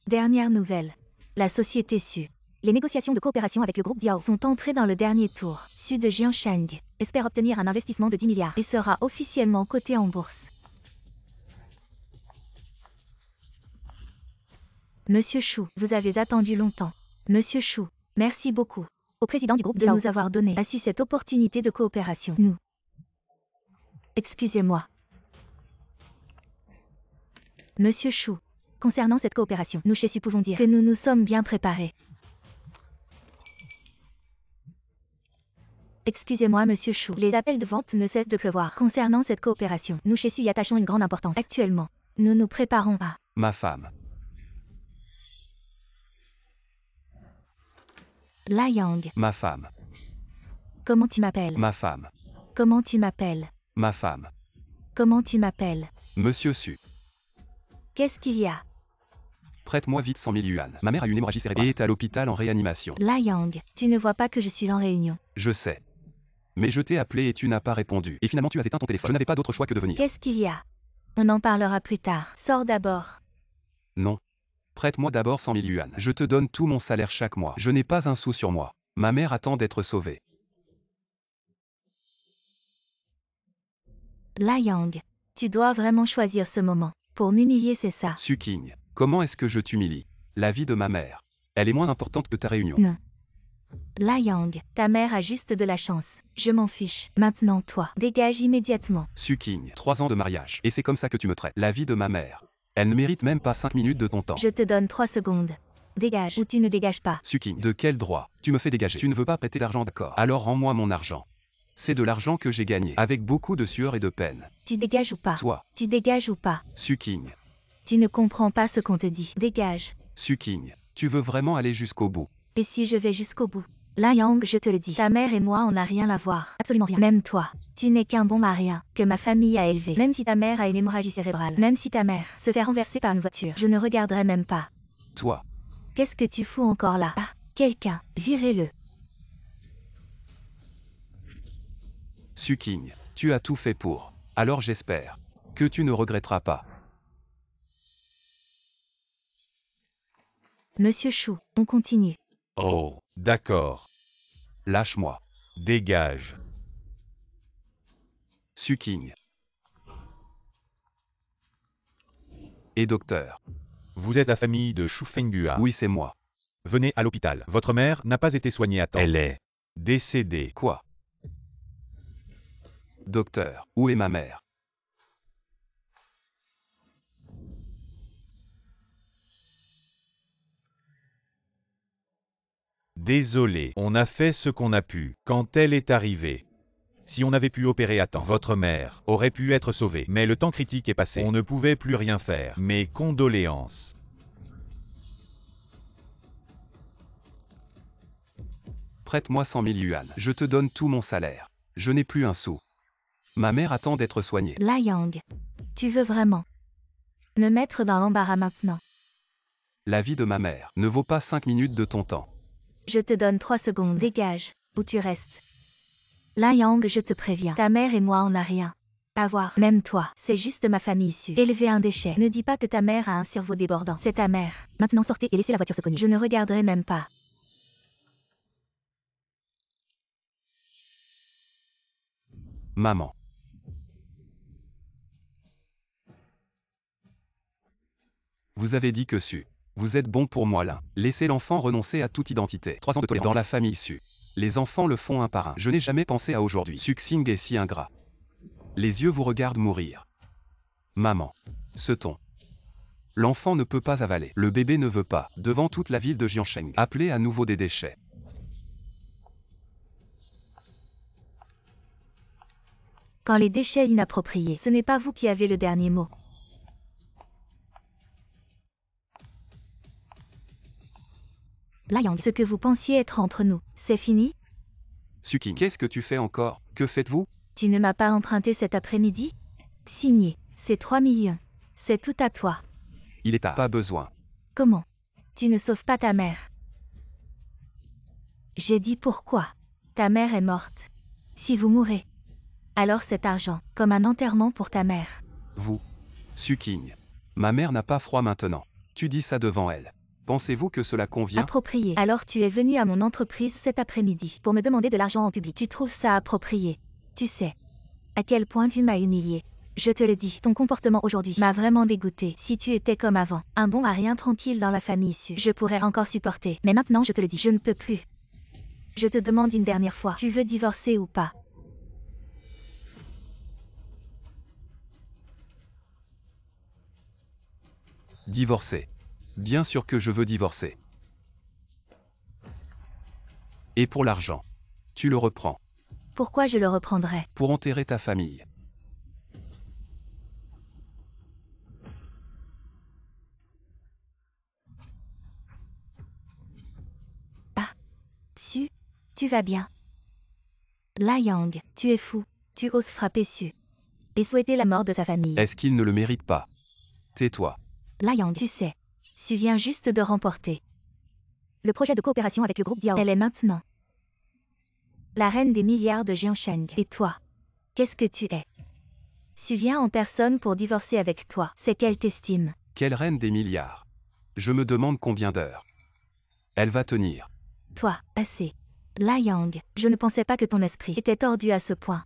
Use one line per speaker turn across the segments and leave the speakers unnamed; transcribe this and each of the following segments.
Dernière nouvelle. La société Su. Les négociations de coopération avec le groupe Diao sont entrées dans le dernier tour. Su de Jiansheng espère obtenir un investissement de 10 milliards et sera officiellement coté en bourse. Monsieur Chou, vous avez attendu longtemps. Monsieur Chou, merci beaucoup au président du groupe de nous avoir donné à Su cette opportunité de coopération. Nous. Excusez-moi. Monsieur Chou, concernant cette coopération, nous chez Su pouvons dire que nous nous sommes bien préparés. Excusez-moi Monsieur Chou, les appels de vente ne cessent de pleuvoir. Concernant cette coopération, nous chez Su y attachons une grande importance. Actuellement, nous nous préparons à...
Ma femme.
La Yang.
Ma femme.
Comment tu m'appelles?
Ma femme.
Comment tu m'appelles?
Ma femme.
Comment tu m'appelles?
Monsieur Su.
Qu'est-ce qu'il y a?
Prête-moi vite 100 000 yuan. Ma mère a une hémorragie cérébrale et est à l'hôpital en réanimation.
La Yang, tu ne vois pas que je suis en réunion.
Je sais. Mais je t'ai appelé et tu n'as pas répondu. Et finalement tu as éteint ton téléphone. Je n'avais pas d'autre choix que de venir.
Qu'est-ce qu'il y a? On en parlera plus tard. Sors d'abord.
Non. Prête-moi d'abord 100 000 yuan. Je te donne tout mon salaire chaque mois. Je n'ai pas un sou sur moi. Ma mère attend d'être sauvée.
La Yang, tu dois vraiment choisir ce moment. Pour m'humilier, c'est ça.
Su King, comment est-ce que je t'humilie? La vie de ma mère. Elle est moins importante que ta réunion.
Non. La Yang, ta mère a juste de la chance. Je m'en fiche. Maintenant toi, dégage immédiatement.
Su King, 3 ans de mariage. Et c'est comme ça que tu me traites. La vie de ma mère. Elle ne mérite même pas 5 minutes de ton temps.
Je te donne 3 secondes. Dégage ou tu ne dégages pas.
Su King, de quel droit? Tu me fais dégager. Tu ne veux pas prêter d'argent, d'accord? Alors rends-moi mon argent. C'est de l'argent que j'ai gagné, avec beaucoup de sueur et de peine.
Tu dégages ou pas?
Toi.
Tu dégages ou pas?
Su King.
Tu ne comprends pas ce qu'on te dit. Dégage.
Su King, tu veux vraiment aller jusqu'au bout?
Et si je vais jusqu'au bout? La Yang, je te le dis. Ta mère et moi, on n'a rien à voir. Absolument rien. Même toi. Tu n'es qu'un bon marien, que ma famille a élevé. Même si ta mère a une hémorragie cérébrale. Même si ta mère se fait renverser par une voiture. Je ne regarderai même pas.
Toi.
Qu'est-ce que tu fous encore là? Ah, quelqu'un, virez-le.
Su King, tu as tout fait pour. Alors j'espère que tu ne regretteras pas.
Monsieur Chou, on continue.
Oh, d'accord.
Lâche-moi.
Dégage.
Su King. Et docteur.
Vous êtes la famille de Shu Fenghua.
Oui, c'est moi.
Venez à l'hôpital. Votre mère n'a pas été soignée à temps. Elle est décédée.
Quoi? Docteur, où est ma mère?
Désolé, on a fait ce qu'on a pu quand elle est arrivée. Si on avait pu opérer à temps, votre mère aurait pu être sauvée. Mais le temps critique est passé. On ne pouvait plus rien faire. Mes condoléances.
Prête-moi 100 000 yuan. Je te donne tout mon salaire. Je n'ai plus un sou. Ma mère attend d'être soignée.
La Yang, tu veux vraiment me mettre dans l'embarras maintenant?
La vie de ma mère ne vaut pas 5 minutes de ton temps.
Je te donne 3 secondes. Dégage, ou tu restes. La Yang, je te préviens. Ta mère et moi, on n'a rien à voir. Même toi, c'est juste ma famille issue. Élever un déchet. Ne dis pas que ta mère a un cerveau débordant. C'est ta mère. Maintenant sortez et laissez la voiture se cogner. Je ne regarderai même pas.
Maman. Vous avez dit que Su. Vous êtes bon pour moi là. Laissez l'enfant renoncer à toute identité. 3 ans de tolérance dans la famille Su. Les enfants le font un par un. Je n'ai jamais pensé à aujourd'hui. Su Xing est si ingrat. Les yeux vous regardent mourir. Maman. Ce ton. L'enfant ne peut pas avaler. Le bébé ne veut pas. Devant toute la ville de Jiansheng. Appelez à nouveau des déchets.
Quand les déchets inappropriés, ce n'est pas vous qui avez le dernier mot. La Yang, ce que vous pensiez être entre nous, c'est fini?
Su King, qu'est-ce que tu fais encore? Que faites-vous?
Tu ne m'as pas emprunté cet après-midi? Signé. C'est 3 millions. C'est tout à toi.
Il est à pas besoin.
Comment? Tu ne sauves pas ta mère. J'ai dit pourquoi. Ta mère est morte. Si vous mourrez, alors cet argent, comme un enterrement pour ta mère.
Vous. Su King. Ma mère n'a pas froid maintenant. Tu dis ça devant elle. Pensez-vous que cela convient?
Approprié. Alors tu es venu à mon entreprise cet après-midi pour me demander de l'argent en public. Tu trouves ça approprié? Tu sais à quel point tu m'as humilié. Je te le dis, ton comportement aujourd'hui m'a vraiment dégoûté. Si tu étais comme avant, un bon à rien tranquille dans la famille issue, je pourrais encore supporter. Mais maintenant je te le dis, je ne peux plus. Je te demande une dernière fois, tu veux divorcer ou pas?
Divorcer. Bien sûr que je veux divorcer. Et pour l'argent. Tu le reprends.
Pourquoi je le reprendrais?
Pour enterrer ta famille.
Su, tu vas bien. La Yang, tu es fou. Tu oses frapper Su. Et souhaiter la mort de sa famille.
Est-ce qu'il ne le mérite pas? Tais-toi.
La Yang, tu sais. Su vient juste de remporter le projet de coopération avec le groupe Diao. Elle est maintenant la reine des milliards de Jiansheng. Et toi, qu'est-ce que tu es? Su vient en personne pour divorcer avec toi. C'est qu'elle t'estime.
Quelle reine des milliards? Je me demande combien d'heures elle va tenir.
Toi, assez. La Yang, je ne pensais pas que ton esprit était tordu à ce point.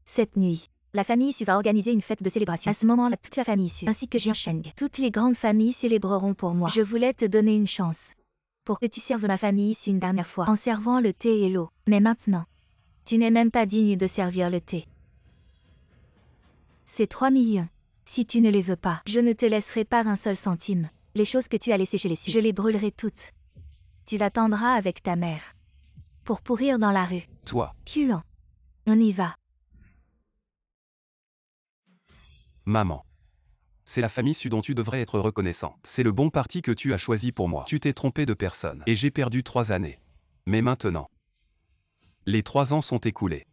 Cette nuit, la famille Su va organiser une fête de célébration. À ce moment-là, toute la famille Su, ainsi que Jiansheng, toutes les grandes familles célébreront pour moi. Je voulais te donner une chance pour que tu serves ma famille Su une dernière fois en servant le thé et l'eau. Mais maintenant, tu n'es même pas digne de servir le thé. C'est 3 millions. Si tu ne les veux pas, je ne te laisserai pas un seul centime. Les choses que tu as laissées chez les Su, je les brûlerai toutes. Tu l'attendras avec ta mère pour pourrir dans la rue.
Toi,
Puant. On y va.
maman. C'est la famille Su dont tu devrais être reconnaissante. C'est le bon parti que tu as choisi pour moi. Tu t'es trompé de personne. Et j'ai perdu 3 années. Mais maintenant, les 3 ans sont écoulés.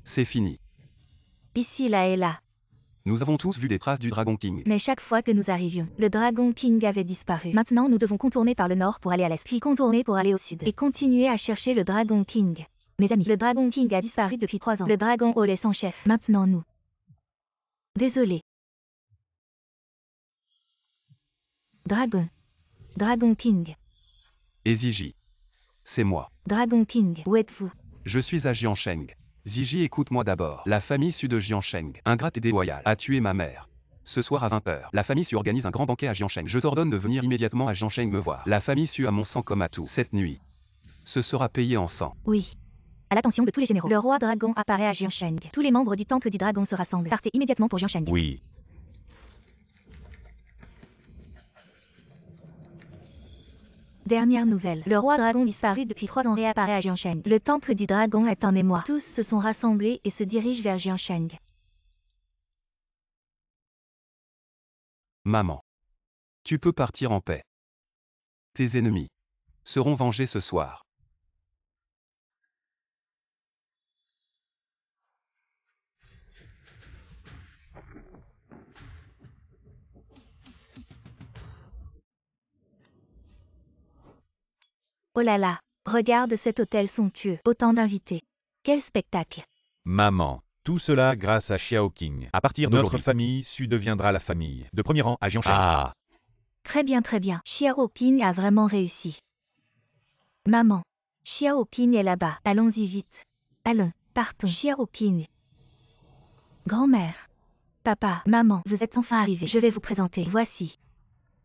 C'est fini.
Ici, là et là.
Nous avons tous vu des traces du Dragon King.
Mais chaque fois que nous arrivions, le Dragon King avait disparu. Maintenant, nous devons contourner par le nord pour aller à l'est, puis contourner pour aller au sud, et continuer à chercher le Dragon King. Mes amis, le Dragon King a disparu depuis 3 ans. Le Dragon Hall est son chef. Maintenant, nous. Désolé. Dragon King.
Et Ziji. C'est moi.
Dragon King, où êtes-vous?
Je suis à Jiansheng. Ziji, écoute-moi d'abord. La famille Su de Jiansheng, ingrate et déloyale, a tué ma mère. Ce soir à 20h, la famille Su organise un grand banquet à Jiansheng. Je t'ordonne de venir immédiatement à Jiansheng me voir. La famille Su a mon sang comme atout. Cette nuit, ce sera payé en sang.
Oui. À l'attention de tous les généraux, le roi dragon apparaît à Jiansheng. Tous les membres du temple du dragon se rassemblent. Partez immédiatement pour Jiansheng.
Oui.
Dernière nouvelle. Le roi dragon disparu depuis 3 ans réapparaît à Jiansheng. Le temple du dragon est en émoi. Tous se sont rassemblés et se dirigent vers Jiansheng.
Maman. Tu peux partir en paix. Tes ennemis seront vengés ce soir.
Oh là là, regarde cet hôtel somptueux. Autant d'invités. Quel spectacle.
Maman. Tout cela grâce à Xiao King. À partir de notre famille, Su deviendra la famille. De premier rang à Jiansheng. Ah.
Très bien, très bien. Xiao King a vraiment réussi. Maman. Xiao King est là-bas. Allons-y vite. Allons, partons. Xiao King. Grand-mère. Papa, maman, vous êtes enfin arrivés. Je vais vous présenter. Voici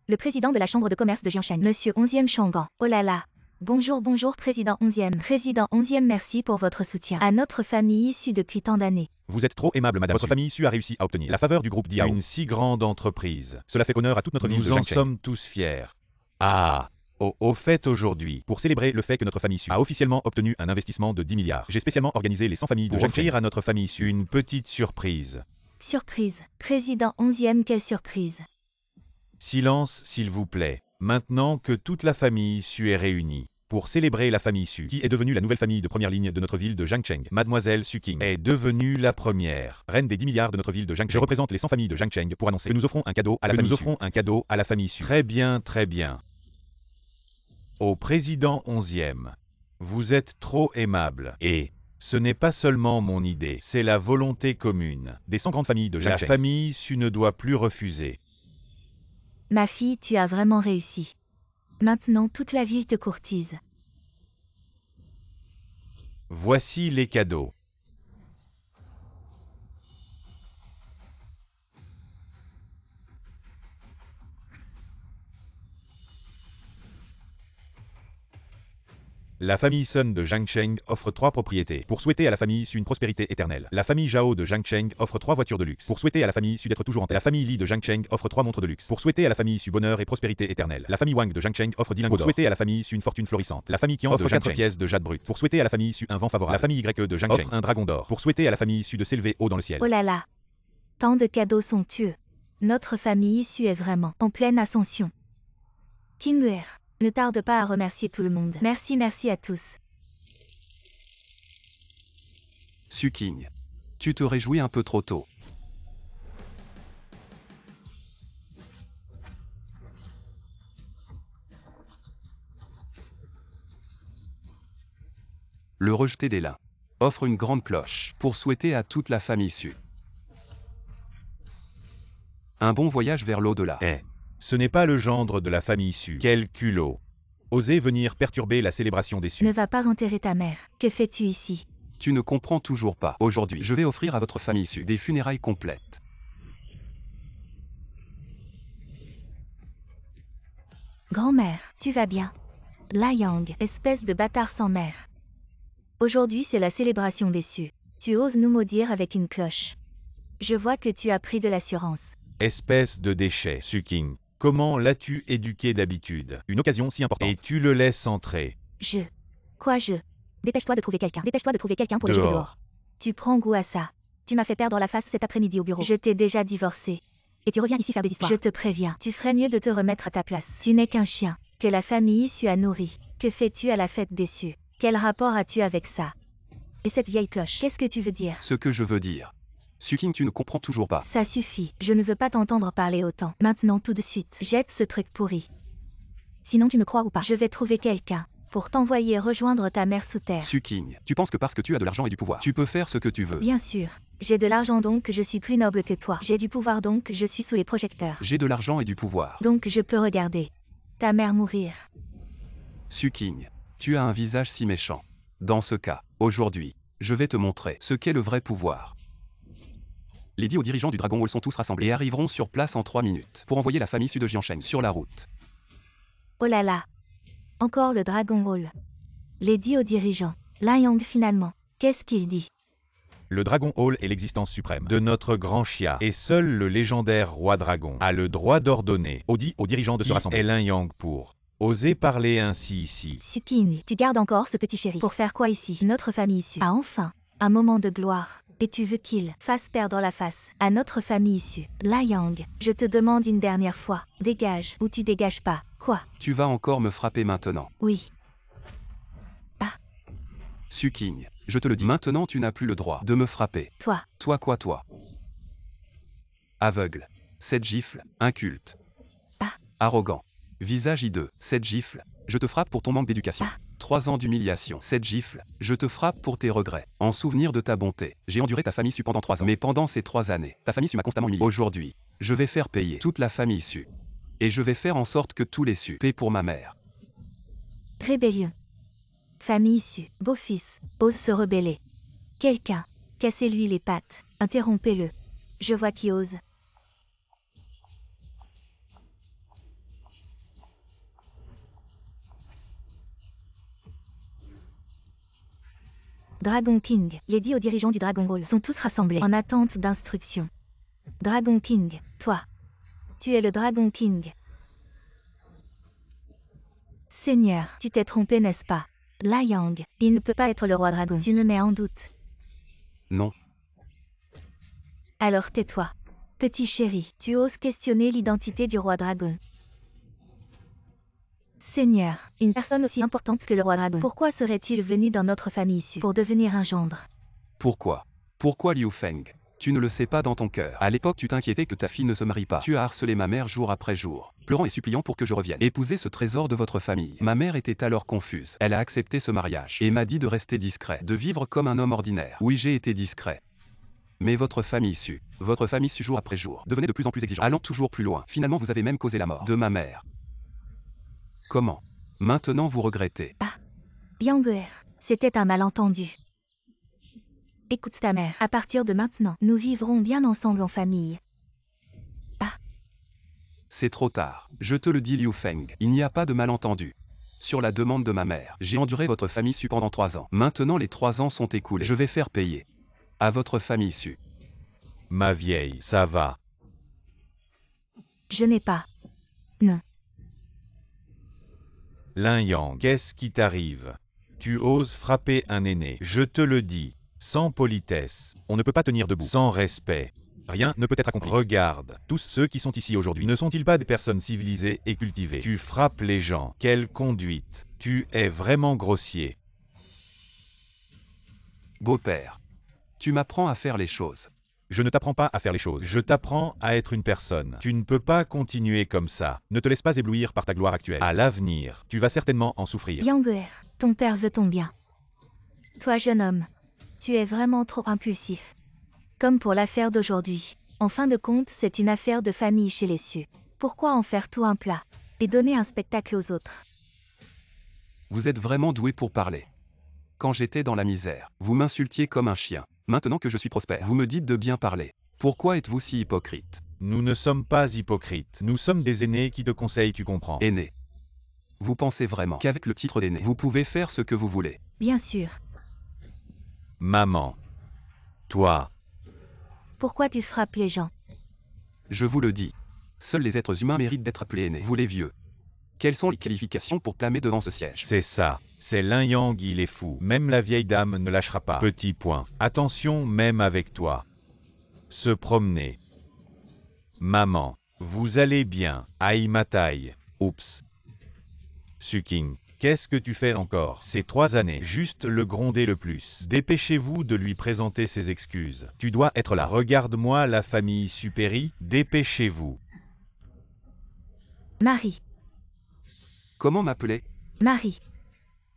le président de la chambre de commerce de Jiansheng, Monsieur 11e Chang'an. Oh là là. Bonjour, bonjour, président 11e. Président 11e, merci pour votre soutien à notre famille issue depuis tant d'années.
Vous êtes trop aimable, madame. Votre famille Su a réussi à obtenir la faveur du groupe Diao. Une si grande entreprise. Cela fait honneur à toute notre ville de Jiansheng. Nous en sommes tous fiers. Ah. Au fait aujourd'hui, pour célébrer le fait que notre famille Su a officiellement obtenu un investissement de 10 milliards, j'ai spécialement organisé les 100 familles pour offrir à notre famille Su une petite surprise.
Surprise. Président 11e, quelle surprise.
Silence, s'il vous plaît. Maintenant que toute la famille Su est réunie, pour célébrer la famille Su, qui est devenue la nouvelle famille de première ligne de notre ville de Jiansheng, Mademoiselle Su King est devenue la première reine des 10 milliards de notre ville de Jiansheng. Je représente les 100 familles de Jiansheng pour annoncer que nous offrons un cadeau à la famille Su. Nous offrons un cadeau à la famille Su. Très bien, très bien. Au président 11e, vous êtes trop aimable. Et ce n'est pas seulement mon idée, c'est la volonté commune des 100 grandes familles de Jiansheng. La famille Su ne doit plus refuser.
Ma fille, tu as vraiment réussi. Maintenant toute la ville te courtise.
Voici les cadeaux. La famille Sun de Zhang Cheng offre 3 propriétés. Pour souhaiter à la famille Su une prospérité éternelle. La famille Zhao de Zhang Cheng offre 3 voitures de luxe. Pour souhaiter à la famille Su d'être toujours en tête. La famille Li de Zhang Cheng offre 3 montres de luxe. Pour souhaiter à la famille Su bonheur et prospérité éternelle. La famille Wang de Zhang Cheng offre 10 lingots d'or. Pour souhaiter à la famille Su une fortune florissante. La famille Qian offre 4 pièces de jade brut. Pour souhaiter à la famille Su un vent favorable. La famille Y de Zhang Cheng offre un dragon d'or. Pour souhaiter à la famille Su de s'élever haut dans le ciel.
Oh là là. Tant de cadeaux somptueux. Notre famille issue est vraiment en pleine ascension. King Uer, ne tarde pas à remercier tout le monde. Merci à tous.
Suking. Tu te réjouis un peu trop tôt. Le rejeté des lins. Offre une grande cloche pour souhaiter à toute la famille Su un bon voyage vers l'au-delà.
Ce n'est pas le gendre de la famille Su. Quel culot. Osez venir perturber la célébration des Su.
Ne va pas enterrer ta mère. Que fais-tu ici?
Tu ne comprends toujours pas. Aujourd'hui, je vais offrir à votre famille Su des funérailles complètes.
Grand-mère, tu vas bien? La Yang, espèce de bâtard sans mère. Aujourd'hui c'est la célébration des Su. Tu oses nous maudire avec une cloche. Je vois que tu as pris de l'assurance.
Espèce de déchet, Suking. Comment l'as-tu éduqué d'habitude? Une occasion si importante. Et tu le laisses entrer.
Quoi je? Dépêche-toi de trouver quelqu'un. Dépêche-toi de trouver quelqu'un pour le jeter dehors. Tu prends goût à ça. Tu m'as fait perdre la face cet après-midi au bureau. Je t'ai déjà divorcé. Et tu reviens ici faire des histoires. Je te préviens, tu ferais mieux de te remettre à ta place. Tu n'es qu'un chien, que la famille Su a nourri. Que fais-tu à la fête des Su? Quel rapport as-tu avec ça? Et cette vieille cloche, qu'est-ce que tu veux dire?
Ce que je veux dire. Suking, tu ne comprends toujours pas.
Ça suffit, je ne veux pas t'entendre parler autant. Maintenant tout de suite, jette ce truc pourri. Sinon tu me crois ou pas, je vais trouver quelqu'un pour t'envoyer rejoindre ta mère sous terre.
Suking, tu penses que parce que tu as de l'argent et du pouvoir, tu peux faire ce que tu veux.
Bien sûr. J'ai de l'argent donc je suis plus noble que toi. J'ai du pouvoir donc je suis sous les projecteurs.
J'ai de l'argent et du pouvoir.
Donc je peux regarder ta mère mourir.
Suking, tu as un visage si méchant. Dans ce cas, aujourd'hui, je vais te montrer ce qu'est le vrai pouvoir. Les 10 hauts dirigeants du Dragon Hall sont tous rassemblés et arriveront sur place en 3 minutes pour envoyer la famille Su de Jiansheng sur la route.
Oh là là. Encore le Dragon Hall. Les 10 hauts dirigeants. La Yang finalement. Qu'est-ce qu'il dit?
Le Dragon Hall est l'existence suprême de notre grand Xia. Et seul le légendaire roi dragon a le droit d'ordonner aux dirigeants de se rassembler. Et Lin Yang pour oser parler ainsi ici.
Suking, tu gardes encore ce petit chéri. Pour faire quoi ici? Notre famille Su a enfin un moment de gloire. Et tu veux qu'il fasse perdre la face à notre famille issue. La Yang, je te demande une dernière fois, dégage ou tu dégages pas. Quoi?
Tu vas encore me frapper maintenant.
Oui.
Suking, je te le dis maintenant, tu n'as plus le droit de me frapper.
Toi.
Toi quoi toi? Aveugle. Cette gifle, inculte. Arrogant. Visage hideux. Cette gifle, je te frappe pour ton manque d'éducation. 3 ans d'humiliation. Cette gifle, je te frappe pour tes regrets. En souvenir de ta bonté, j'ai enduré ta famille Su pendant 3 ans. Mais pendant ces 3 années, ta famille Su m'a constamment humilié. Aujourd'hui, je vais faire payer toute la famille Su. Et je vais faire en sorte que tous les Su paient pour ma mère.
Rébellion. Famille Su, beau-fils, ose se rebeller. Quelqu'un, cassez-lui les pattes, interrompez-le. Je vois qui ose. Dragon King, les 10 hauts dirigeants du Dragon Hall sont tous rassemblés en attente d'instructions. Dragon King, toi. Tu es le Dragon King. Seigneur, tu t'es trompé, n'est-ce pas? La Yang, il ne peut pas être le roi dragon. Tu me mets en doute.
Non.
Alors tais-toi. Petit chéri, tu oses questionner l'identité du roi dragon. Seigneur, une personne aussi importante que le roi dragon. Pourquoi serait-il venu dans notre famille issue pour devenir un gendre?
Pourquoi? Pourquoi Liu Feng? Tu ne le sais pas dans ton cœur. À l'époque, tu t'inquiétais que ta fille ne se marie pas. Tu as harcelé ma mère jour après jour, pleurant et suppliant pour que je revienne épouser ce trésor de votre famille. Ma mère était alors confuse. Elle a accepté ce mariage et m'a dit de rester discret, de vivre comme un homme ordinaire. Oui, j'ai été discret. Mais votre famille issue jour après jour, devenait de plus en plus exigeante, allant toujours plus loin. Finalement, vous avez même causé la mort de ma mère. Comment? Maintenant vous regrettez.
Yang, c'était un malentendu. Écoute ta mère, à partir de maintenant, nous vivrons bien ensemble en famille.
C'est trop tard. Je te le dis Liu Feng, il n'y a pas de malentendu. Sur la demande de ma mère, j'ai enduré votre famille issue pendant 3 ans. Maintenant les 3 ans sont écoulés. Je vais faire payer à votre famille issue.
Ma vieille, ça va.
Je n'ai pas. Non.
Lin Yang, qu'est-ce qui t'arrive? Tu oses frapper un aîné, je te le dis. Sans politesse, on ne peut pas tenir debout. Sans respect, rien ne peut être accompli. Regarde, tous ceux qui sont ici aujourd'hui ne sont-ils pas des personnes civilisées et cultivées? Tu frappes les gens, quelle conduite! Tu es vraiment grossier.
Beau-père, tu m'apprends à faire les choses.
Je ne t'apprends pas à faire les choses, je t'apprends à être une personne. Tu ne peux pas continuer comme ça. Ne te laisse pas éblouir par ta gloire actuelle. À l'avenir, tu vas certainement en souffrir.
Yang, ton père veut ton bien. Toi, jeune homme, tu es vraiment trop impulsif. Comme pour l'affaire d'aujourd'hui. En fin de compte, c'est une affaire de famille chez les cieux. Pourquoi en faire tout un plat et donner un spectacle aux autres?
Vous êtes vraiment doué pour parler. Quand j'étais dans la misère, vous m'insultiez comme un chien. Maintenant que je suis prospère, vous me dites de bien parler. Pourquoi êtes-vous si hypocrite?
Nous ne sommes pas hypocrites. Nous sommes des aînés qui te conseillent, tu comprends.
Aîné. Vous pensez vraiment qu'avec le titre d'aîné, vous pouvez faire ce que vous voulez?
Bien sûr.
Maman. Toi.
Pourquoi tu frappes les gens?
Je vous le dis. Seuls les êtres humains méritent d'être appelés aînés. Vous les vieux. Quelles sont les qualifications pour clamer devant ce siège?
C'est ça. C'est Lin Yang, il est fou. Même la vieille dame ne lâchera pas. Petit point. Attention, même avec toi. Se promener. Maman. Vous allez bien. Aïe ma taille. Oups. Suking. Qu'est-ce que tu fais encore? Ces 3 années, juste le gronder le plus. Dépêchez-vous de lui présenter ses excuses. Tu dois être là. Regarde-moi la famille Supéry. Dépêchez-vous.
Marie.
Comment m'appeler?
Marie.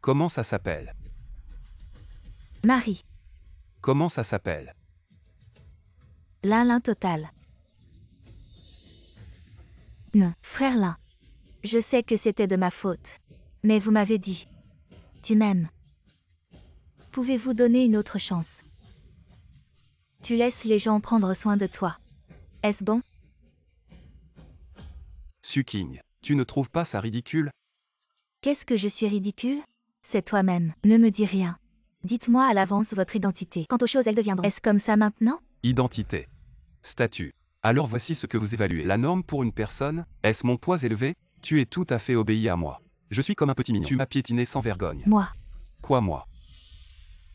Comment ça s'appelle?
Marie.
Comment ça s'appelle?
L'un total. Non, frère Lin. Je sais que c'était de ma faute. Mais vous m'avez dit. Tu m'aimes. Pouvez-vous donner une autre chance? Tu laisses les gens prendre soin de toi. Est-ce bon?
Suking, tu ne trouves pas ça ridicule?
Qu'est-ce que je suis ridicule? C'est toi-même. Ne me dis rien. Dites-moi à l'avance votre identité. Quant aux choses, elles deviendront. Est-ce comme ça maintenant?
Identité. Statut. Alors voici ce que vous évaluez. La norme pour une personne, est-ce mon poids élevé? Tu es tout à fait obéi à moi. Je suis comme un petit mignon. Tu m'as piétiné sans vergogne.
Moi.
Quoi moi?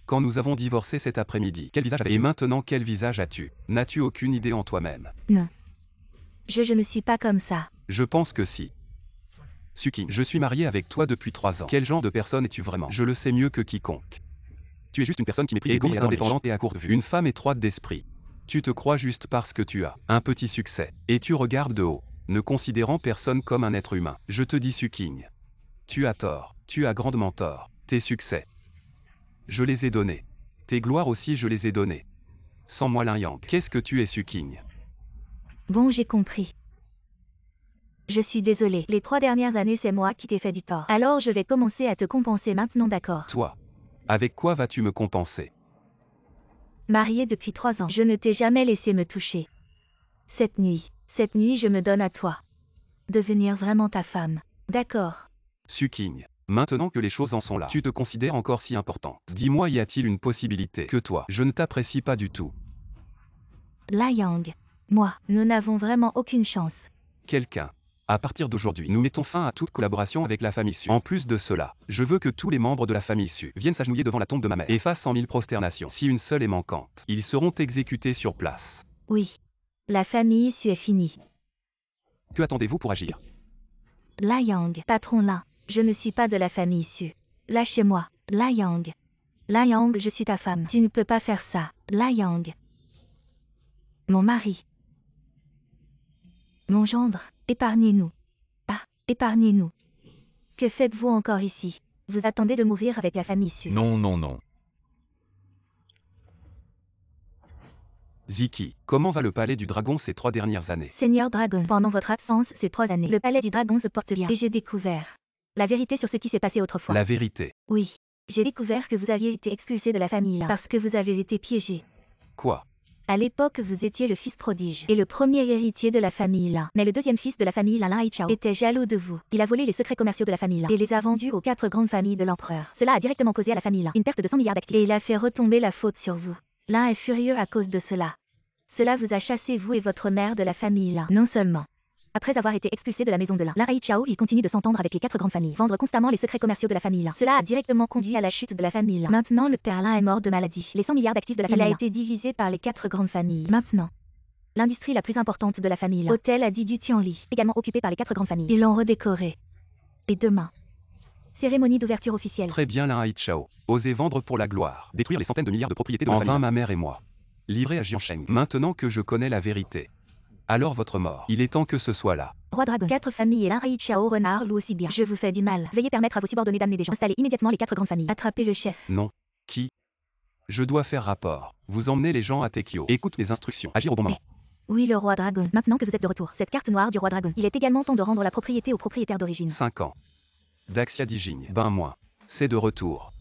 Quand nous avons divorcé cet après-midi, quel visage avais-tu? Et maintenant quel visage as-tu? N'as-tu aucune idée en toi-même?
Non. Je ne suis pas comme ça.
Je pense que si. Suki, je suis marié avec toi depuis 3 ans. Quel genre de personne es-tu vraiment? Je le sais mieux que quiconque. Tu es juste une personne qui méprise égoïste, indépendante et à courte vue. Une femme étroite d'esprit. Tu te crois juste parce que tu as un petit succès. Et tu regardes de haut, ne considérant personne comme un être humain. Je te dis Suking. Tu as tort. Tu as grandement tort. Tes succès. Je les ai donnés. Tes gloires aussi je les ai données. Sans moi Lin Yang. Qu'est-ce que tu es Suking?
Bon, j'ai compris. Je suis désolée. Les 3 dernières années, c'est moi qui t'ai fait du tort. Alors je vais commencer à te compenser maintenant, d'accord?
Toi. Avec quoi vas-tu me compenser?
Mariée depuis 3 ans. Je ne t'ai jamais laissé me toucher. Cette nuit, je me donne à toi. Devenir vraiment ta femme. D'accord.
Suking. Maintenant que les choses en sont là, tu te considères encore si importante. Dis-moi, y a-t-il une possibilité que toi, je ne t'apprécie pas du tout?
Lin Yang. Moi, nous n'avons vraiment aucune chance.
Quelqu'un. À partir d'aujourd'hui, nous mettons fin à toute collaboration avec la famille Su. En plus de cela, je veux que tous les membres de la famille Su viennent s'agenouiller devant la tombe de ma mère et fassent 100 000 prosternations. Si une seule est manquante, ils seront exécutés sur place.
Oui. La famille Su est finie.
Que attendez-vous pour agir?
Lin Yang. Patron Lin. Je ne suis pas de la famille Su. Lâchez-moi. Lin Yang. Lin Yang, je suis ta femme. Tu ne peux pas faire ça. Lin Yang. Mon mari. Mon gendre, épargnez-nous. Ah, épargnez-nous. Que faites-vous encore ici? Vous attendez de mourir avec la famille Su.
Non, non, non.
Ziki, comment va le palais du dragon ces 3 dernières années?
Seigneur Dragon, pendant votre absence ces 3 années, le palais du dragon se porte bien. Et j'ai découvert la vérité sur ce qui s'est passé autrefois.
La vérité.
Oui. J'ai découvert que vous aviez été expulsé de la famille là, parce que vous avez été piégé.
Quoi?
À l'époque, vous étiez le fils prodige et le premier héritier de la famille là. Mais le deuxième fils de la famille là, Lai Chao, était jaloux de vous. Il a volé les secrets commerciaux de la famille là et les a vendus aux 4 grandes familles de l'empereur. Cela a directement causé à la famille là une perte de 100 milliards d'actifs. Et il a fait retomber la faute sur vous. L'un est furieux à cause de cela. Cela vous a chassé vous et votre mère de la famille là. Non seulement. Après avoir été expulsé de la maison de l'un, Lai Chao, il continue de s'entendre avec les 4 grandes familles, vendre constamment les secrets commerciaux de la famille là. Cela a directement conduit à la chute de la famille là. Maintenant, le père Lin est mort de maladie. Les 100 milliards d'actifs de la famille a été divisé par les 4 grandes familles. Maintenant, l'industrie la plus importante de la famille là, Hôtel a dit du Tianli, également occupé par les 4 grandes familles. Ils l'ont redécoré. Et demain, cérémonie d'ouverture officielle.
Très bien Lin Haichao. Osez vendre pour la gloire. Détruire les centaines de milliards de propriétés de la famille. En vain ma mère et moi. Livré à Jiansheng. Maintenant que je connais la vérité. Alors votre mort. Il est temps que ce soit là.
Roi Dragon, 4 familles et l'un Haichao Renard loue aussi bien. Je vous fais du mal. Veuillez permettre à vos subordonnés d'amener des gens. Installez immédiatement les 4 grandes familles. Attrapez le chef.
Non. Qui? Je dois faire rapport. Vous emmenez les gens à Tekyo. Écoute les instructions. Agir au bon moment.
Oui, le roi Dragon. Maintenant que vous êtes de retour, cette carte noire du roi Dragon. Il est également temps de rendre la propriété aux propriétaires d'origine.
5 ans. Daxia Dijing. Ben moins. C'est de retour.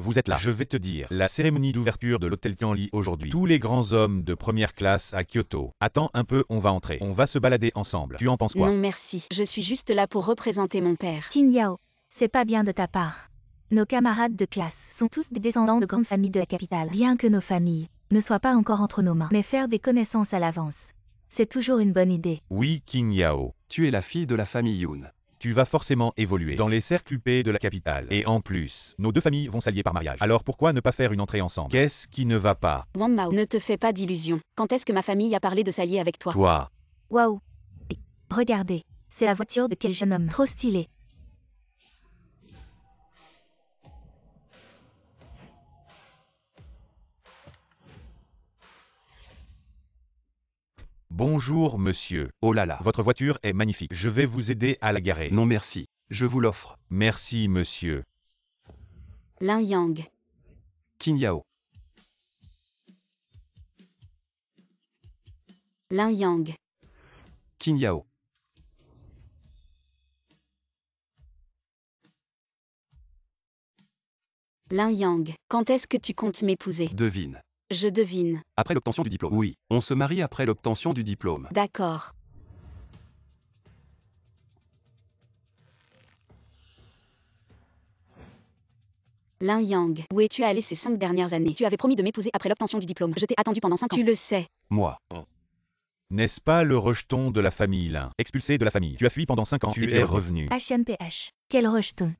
Vous êtes là. Je vais te dire, la cérémonie d'ouverture de l'hôtel Tianli aujourd'hui. Tous les grands hommes de première classe à Kyoto. Attends un peu, on va entrer. On va se balader ensemble. Tu en penses quoi?
Non merci, je suis juste là pour représenter mon père.
Qin Yao, c'est pas bien de ta part. Nos camarades de classe sont tous des descendants de grandes familles de la capitale. Bien que nos familles ne soient pas encore entre nos mains, mais faire des connaissances à l'avance, c'est toujours une bonne idée.
Oui, Qin Yao.
Tu es la fille de la famille Yoon.
Tu vas forcément évoluer dans les cercles huppés de la capitale. Et en plus, nos 2 familles vont s'allier par mariage. Alors pourquoi ne pas faire une entrée ensemble? Qu'est-ce qui ne va pas?
Wang Mao, ne te fais pas d'illusions. Quand est-ce que ma famille a parlé de s'allier avec toi?
Toi.
Waouh. Regardez, c'est la voiture de quel jeune homme. Trop stylé.
Bonjour monsieur.
Oh là là.
Votre voiture est magnifique. Je vais vous aider à la garer.
Non merci. Je vous l'offre.
Merci monsieur.
Lin Yang.
Qin Yao.
Lin Yang.
Qin Yao.
Lin Yang. Quand est-ce que tu comptes m'épouser?
Devine.
Je devine.
Après l'obtention du diplôme. Oui. On se marie après l'obtention du diplôme.
D'accord. Lin Yang, où es-tu allé ces 5 dernières années? Tu avais promis de m'épouser après l'obtention du diplôme. Je t'ai attendu pendant 5 ans. Tu le sais.
Moi.
N'est-ce pas le rejeton de la famille Lin? Expulsé de la famille. Tu as fui pendant 5 ans. Tu es revenu.
HMPH. Quel rejeton.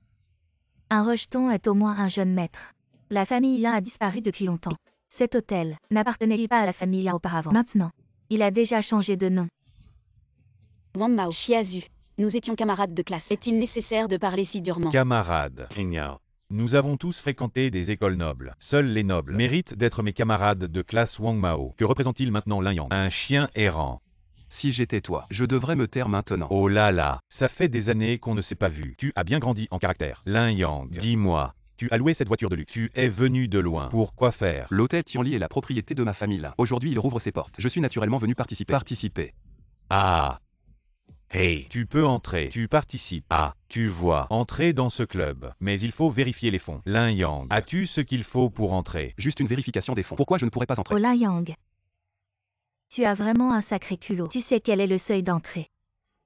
Un rejeton est au moins un jeune maître. La famille Lin a disparu depuis longtemps. Cet hôtel n'appartenait pas à la famille Lin auparavant. Maintenant, il a déjà changé de nom.
Wang Mao, Chiazu. Nous étions camarades de classe. Est-il nécessaire de parler si durement?
Camarades. Nous avons tous fréquenté des écoles nobles. Seuls les nobles méritent d'être mes camarades de classe Wang Mao. Que représente-t-il maintenant Lin Yang? Un chien errant.
Si j'étais toi, je devrais me taire maintenant.
Oh là là, ça fait des années qu'on ne s'est pas vu. Tu as bien grandi en caractère. Lin Yang, dis-moi. Tu as loué cette voiture de luxe. Tu es venu de loin. Pour quoi faire?
L'hôtel Tianli est la propriété de ma famille là. Aujourd'hui il rouvre ses portes. Je suis naturellement venu participer.
Ah. Hey, tu peux entrer. Tu participes. Ah, tu vois. Entrer dans ce club. Mais il faut vérifier les fonds. Lin Yang, as-tu ce qu'il faut pour entrer?
Juste une vérification des fonds. Pourquoi je ne pourrais pas entrer?
Oh Lin Yang. Tu as vraiment un sacré culot. Tu sais quel est le seuil d'entrée?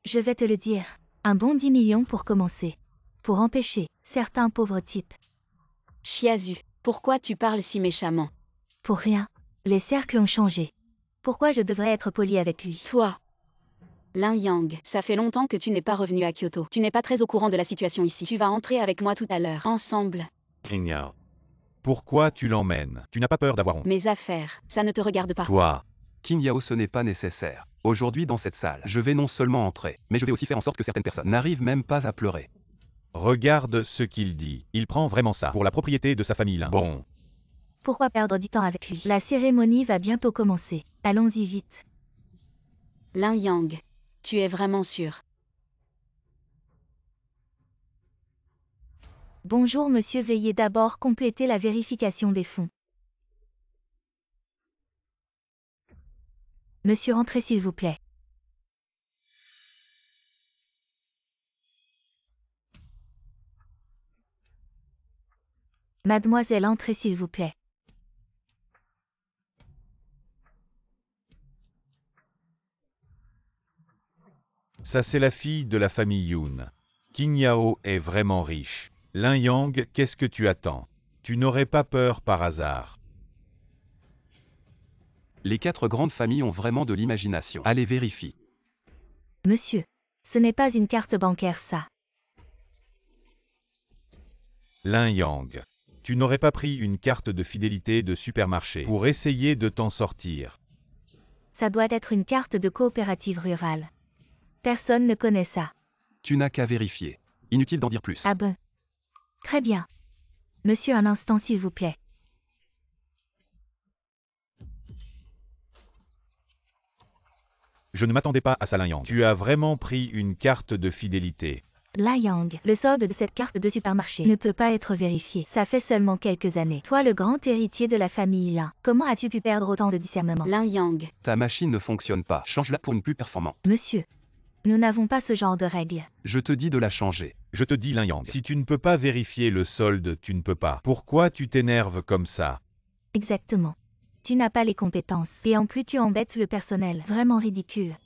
Je vais te le dire. Un bon 10 millions pour commencer. Pour empêcher certains pauvres types.
Chiazu, pourquoi tu parles si méchamment?
Pour rien. Les cercles ont changé. Pourquoi je devrais être poli avec lui?
Toi. Lin Yang, ça fait longtemps que tu n'es pas revenu à Kyoto. Tu n'es pas très au courant de la situation ici. Tu vas entrer avec moi tout à l'heure. Ensemble.
Pourquoi tu l'emmènes? Tu n'as pas peur d'avoir honte?
Mes affaires, ça ne te regarde pas.
Toi.
Qin Yao, ce n'est pas nécessaire. Aujourd'hui dans cette salle, je vais non seulement entrer, mais je vais aussi faire en sorte que certaines personnes n'arrivent même pas à pleurer.
Regarde ce qu'il dit. Il prend vraiment ça pour la propriété de sa famille Lin. Bon.
Pourquoi perdre du temps avec lui? La cérémonie va bientôt commencer. Allons-y vite.
Lin Yang. Tu es vraiment sûr?
Bonjour monsieur, veuillez d'abord compléter la vérification des fonds. Monsieur, entrez s'il vous plaît. Mademoiselle, entrez s'il vous plaît.
Ça c'est la fille de la famille Yoon. King Yao est vraiment riche. Lin Yang, qu'est-ce que tu attends? Tu n'aurais pas peur par hasard?
Les 4 grandes familles ont vraiment de l'imagination. Allez, vérifie.
Monsieur, ce n'est pas une carte bancaire ça.
Lin Yang, tu n'aurais pas pris une carte de fidélité de supermarché pour essayer de t'en sortir?
Ça doit être une carte de coopérative rurale. Personne ne connaît ça.
Tu n'as qu'à vérifier. Inutile d'en dire plus.
Ah ben. Très bien. Monsieur, un instant s'il vous plaît.
Je ne m'attendais pas à ça, Lin Yang. Tu as vraiment pris une carte de fidélité.
Lin Yang, le solde de cette carte de supermarché ne peut pas être vérifié. Ça fait seulement quelques années. Toi, le grand héritier de la famille Lin, comment as-tu pu perdre autant de discernement?
Lin Yang.
Ta machine ne fonctionne pas. Change-la pour une plus performante.
Monsieur, nous n'avons pas ce genre de règles.
Je te dis de la changer.
Je te dis, Lin Yang, si tu ne peux pas vérifier le solde, tu ne peux pas. Pourquoi tu t'énerves comme ça?
Exactement. Tu n'as pas les compétences. Et en plus tu embêtes le personnel. Vraiment ridicule.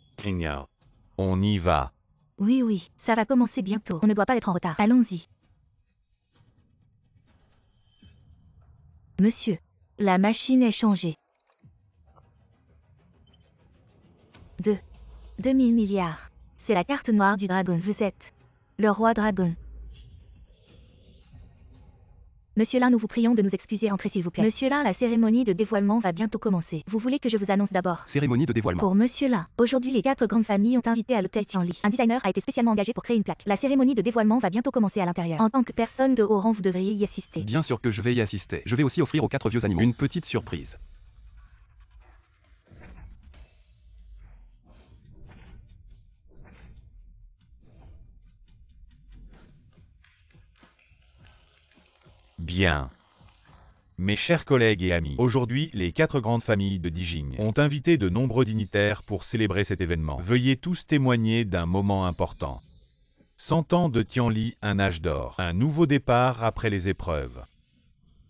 On y va.
Oui, oui, ça va commencer bientôt. On ne doit pas être en retard. Allons-y. Monsieur, la machine est changée. 2000 milliards. C'est la carte noire du dragon. Vous êtes le roi dragon. Monsieur Lin, nous vous prions de nous excuser. Entrez s'il vous plaît. Monsieur Lin, la cérémonie de dévoilement va bientôt commencer. Vous voulez que je vous annonce d'abord?
Cérémonie de dévoilement.
Pour Monsieur Lin, aujourd'hui les 4 grandes familles ont invité à l'hôtel Tianli. Un designer a été spécialement engagé pour créer une plaque. La cérémonie de dévoilement va bientôt commencer à l'intérieur. En tant que personne de haut rang, vous devriez y assister.
Bien sûr que je vais y assister. Je vais aussi offrir aux 4 vieux animaux une petite surprise.
Bien. Mes chers collègues et amis, aujourd'hui, les 4 grandes familles de Dijing ont invité de nombreux dignitaires pour célébrer cet événement. Veuillez tous témoigner d'un moment important. 100 ans de Tianli, un âge d'or. Un nouveau départ après les épreuves.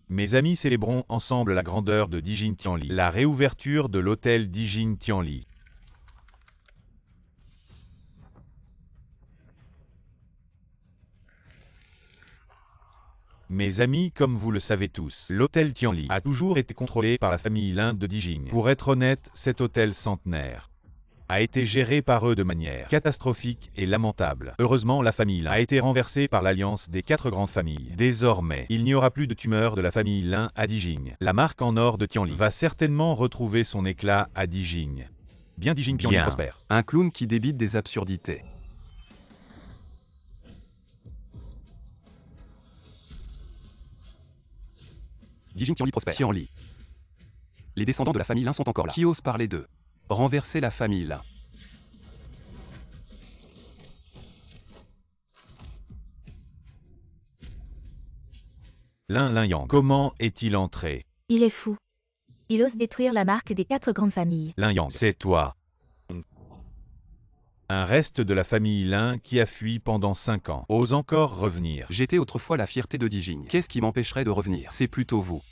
Mes amis, célébrons ensemble la grandeur de Dijing Tianli, la réouverture de l'hôtel Dijing Tianli. Mes amis, comme vous le savez tous, l'hôtel Tianli a toujours été contrôlé par la famille Lin de Dijing. Pour être honnête, cet hôtel centenaire a été géré par eux de manière catastrophique et lamentable. Heureusement, la famille Lin a été renversée par l'alliance des 4 grandes familles. Désormais, il n'y aura plus de tumeur de la famille Lin à Dijing. La marque en or de Tianli va certainement retrouver son éclat à Dijing. Bien Dijing Tianli prospère.
Un clown qui débite des absurdités. Dijing Tianli prospère. Tianli. Les descendants de la famille Lin sont encore là. Qui ose parler d'eux? Renverser la famille Lin.
Lin Yang, comment est-il entré?
Il est fou. Il ose détruire la marque des 4 grandes familles.
Lin Yang, c'est toi. Un reste de la famille Lin qui a fui pendant 5 ans, ose encore revenir.
J'étais autrefois la fierté de Dijing. Qu'est-ce qui m'empêcherait de revenir? C'est plutôt vous.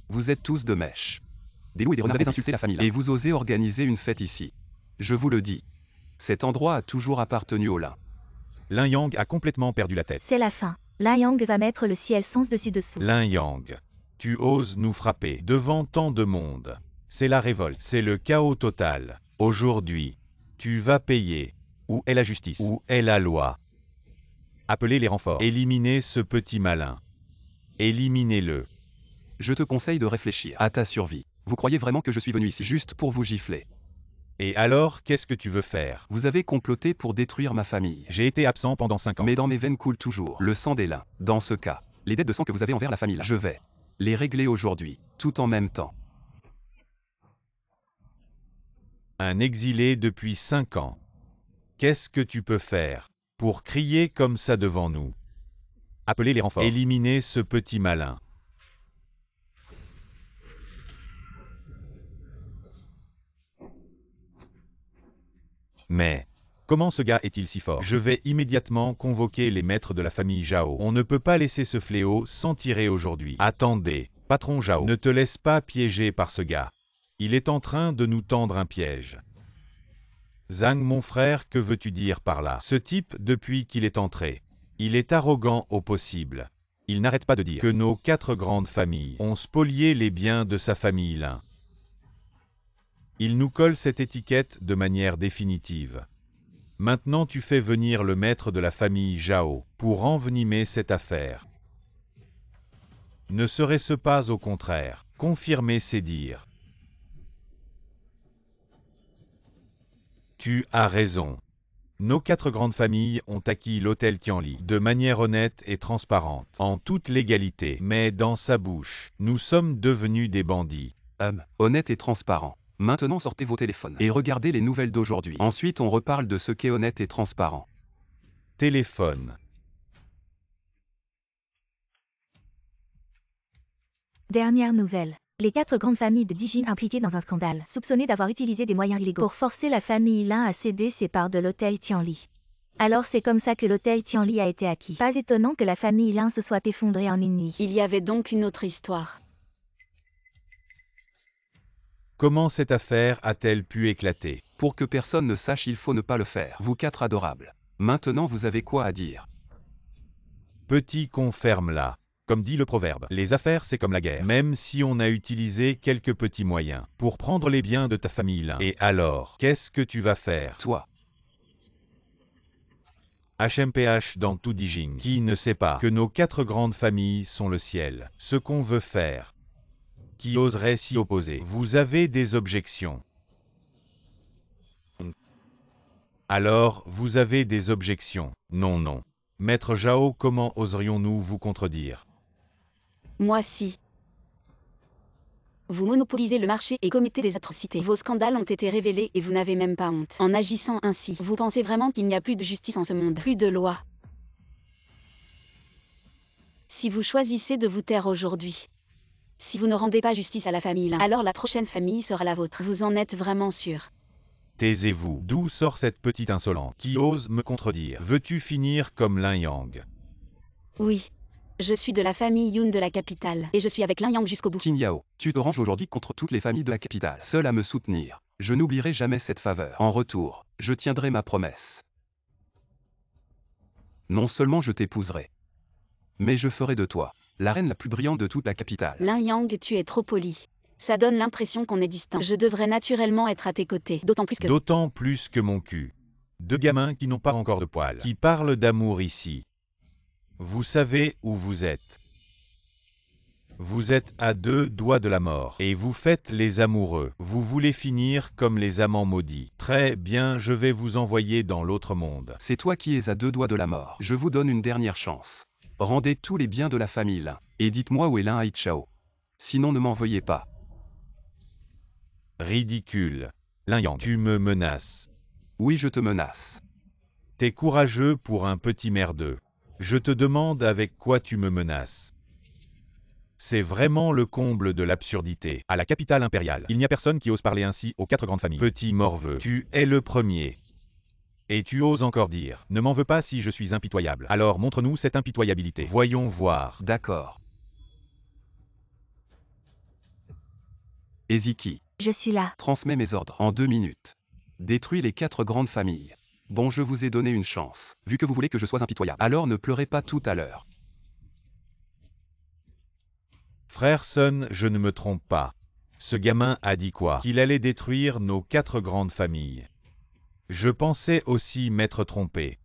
Vous êtes tous de mèche. Des loups et des renards. Vous avez insulté la famille Lin. Et vous osez organiser une fête ici. Je vous le dis. Cet endroit a toujours appartenu aux Lin.
Lin Yang a complètement perdu la tête.
C'est la fin. Lin Yang va mettre le ciel sens dessus-dessous.
Lin Yang, tu oses nous frapper devant tant de monde. C'est la révolte, c'est le chaos total. Aujourd'hui, tu vas payer. Où est la justice? Où est la loi? Appelez les renforts. Éliminez ce petit malin. Éliminez-le.
Je te conseille de réfléchir à ta survie. Vous croyez vraiment que je suis venu ici juste pour vous gifler?
Et alors, qu'est-ce que tu veux faire?
Vous avez comploté pour détruire ma famille.
J'ai été absent pendant 5 ans.
Mais dans mes veines coule toujours le sang des lins. Dans ce cas, les dettes de sang que vous avez envers la famille, je vais les régler aujourd'hui, tout en même temps.
Un exilé depuis 5 ans. Qu'est-ce que tu peux faire pour crier comme ça devant nous? Appelez les renforts. Éliminez ce petit malin. Mais, comment ce gars est-il si fort? Je vais immédiatement convoquer les maîtres de la famille Zhao. On ne peut pas laisser ce fléau s'en tirer aujourd'hui. Attendez, patron Zhao, ne te laisse pas piéger par ce gars. Il est en train de nous tendre un piège. Zhang, mon frère, que veux-tu dire par là? Ce type, depuis qu'il est entré, il est arrogant au possible. Il n'arrête pas de dire que nos 4 grandes familles ont spolié les biens de sa famille Lin. Il nous colle cette étiquette de manière définitive. Maintenant tu fais venir le maître de la famille Zhao pour envenimer cette affaire. Ne serait-ce pas au contraire confirmer ses dires? Tu as raison. Nos 4 grandes familles ont acquis l'hôtel Tianli de manière honnête et transparente, en toute légalité. Mais dans sa bouche, nous sommes devenus des bandits.
Honnête et transparent. Maintenant sortez vos téléphones et regardez les nouvelles d'aujourd'hui. Ensuite on reparle de ce qu'est honnête et transparent.
Téléphone.
Dernière nouvelle. Les 4 grandes familles de Dijin impliquées dans un scandale, soupçonnées d'avoir utilisé des moyens illégaux pour forcer la famille Lin à céder ses parts de l'hôtel Tianli. Alors c'est comme ça que l'hôtel Tianli a été acquis. Pas étonnant que la famille Lin se soit effondrée en une nuit.
Il y avait donc une autre histoire.
Comment cette affaire a-t-elle pu éclater?
Pour que personne ne sache, il faut ne pas le faire. Vous 4 adorables. Maintenant vous avez quoi à dire?
Petit con ferme-la. Comme dit le proverbe, les affaires c'est comme la guerre. Même si on a utilisé quelques petits moyens pour prendre les biens de ta famille Lin. Et alors, qu'est-ce que tu vas faire?
Toi.
HMPH dans tout Dijin. Qui ne sait pas que nos 4 grandes familles sont le ciel? Ce qu'on veut faire. Qui oserait s'y opposer? Vous avez des objections. Alors, vous avez des objections. Non, non. Maître Zhao, comment oserions-nous vous contredire?
Moi si. Vous monopolisez le marché et commettez des atrocités. Vos scandales ont été révélés et vous n'avez même pas honte. En agissant ainsi, vous pensez vraiment qu'il n'y a plus de justice en ce monde, plus de loi. Si vous choisissez de vous taire aujourd'hui, si vous ne rendez pas justice à la famille Lin, alors la prochaine famille sera la vôtre. Vous en êtes vraiment sûr?
Taisez-vous. D'où sort cette petite insolente qui ose me contredire? Veux-tu finir comme Lin Yang?
Oui. Je suis de la famille Yun de la capitale, et je suis avec Lin Yang jusqu'au bout.
Qin Yao, tu te ranges aujourd'hui contre toutes les familles de la capitale, seul à me soutenir. Je n'oublierai jamais cette faveur. En retour, je tiendrai ma promesse. Non seulement je t'épouserai, mais je ferai de toi la reine la plus brillante de toute la capitale.
Lin Yang, tu es trop poli. Ça donne l'impression qu'on est distant. Je devrais naturellement être à tes côtés, d'autant plus que
mon cul. 2 gamins qui n'ont pas encore de poils, qui parlent d'amour ici. Vous savez où vous êtes. Vous êtes à 2 doigts de la mort, et vous faites les amoureux. Vous voulez finir comme les amants maudits. Très bien, je vais vous envoyer dans l'autre monde.
C'est toi qui es à 2 doigts de la mort. Je vous donne une dernière chance. Rendez tous les biens de la famille Lin, et dites-moi où est Lin Haichao. Sinon ne m'en veuillez pas.
Ridicule. Lin Yang, tu me menaces.
Oui, je te menace.
T'es courageux pour un petit merdeux. Je te demande avec quoi tu me menaces. C'est vraiment le comble de l'absurdité. À la capitale impériale, il n'y a personne qui ose parler ainsi aux 4 grandes familles. Petit morveux, tu es le premier. Et tu oses encore dire, ne m'en veux pas si je suis impitoyable. Alors montre-nous cette impitoyabilité. Voyons voir.
D'accord. Eziki.
Je suis là.
Transmets mes ordres en 2 minutes. Détruis les 4 grandes familles. Bon, je vous ai donné une chance, vu que vous voulez que je sois impitoyable. Alors ne pleurez pas tout à l'heure.
Frère Sun, je ne me trompe pas. Ce gamin a dit quoi? Qu'il allait détruire nos 4 grandes familles. Je pensais aussi m'être trompé.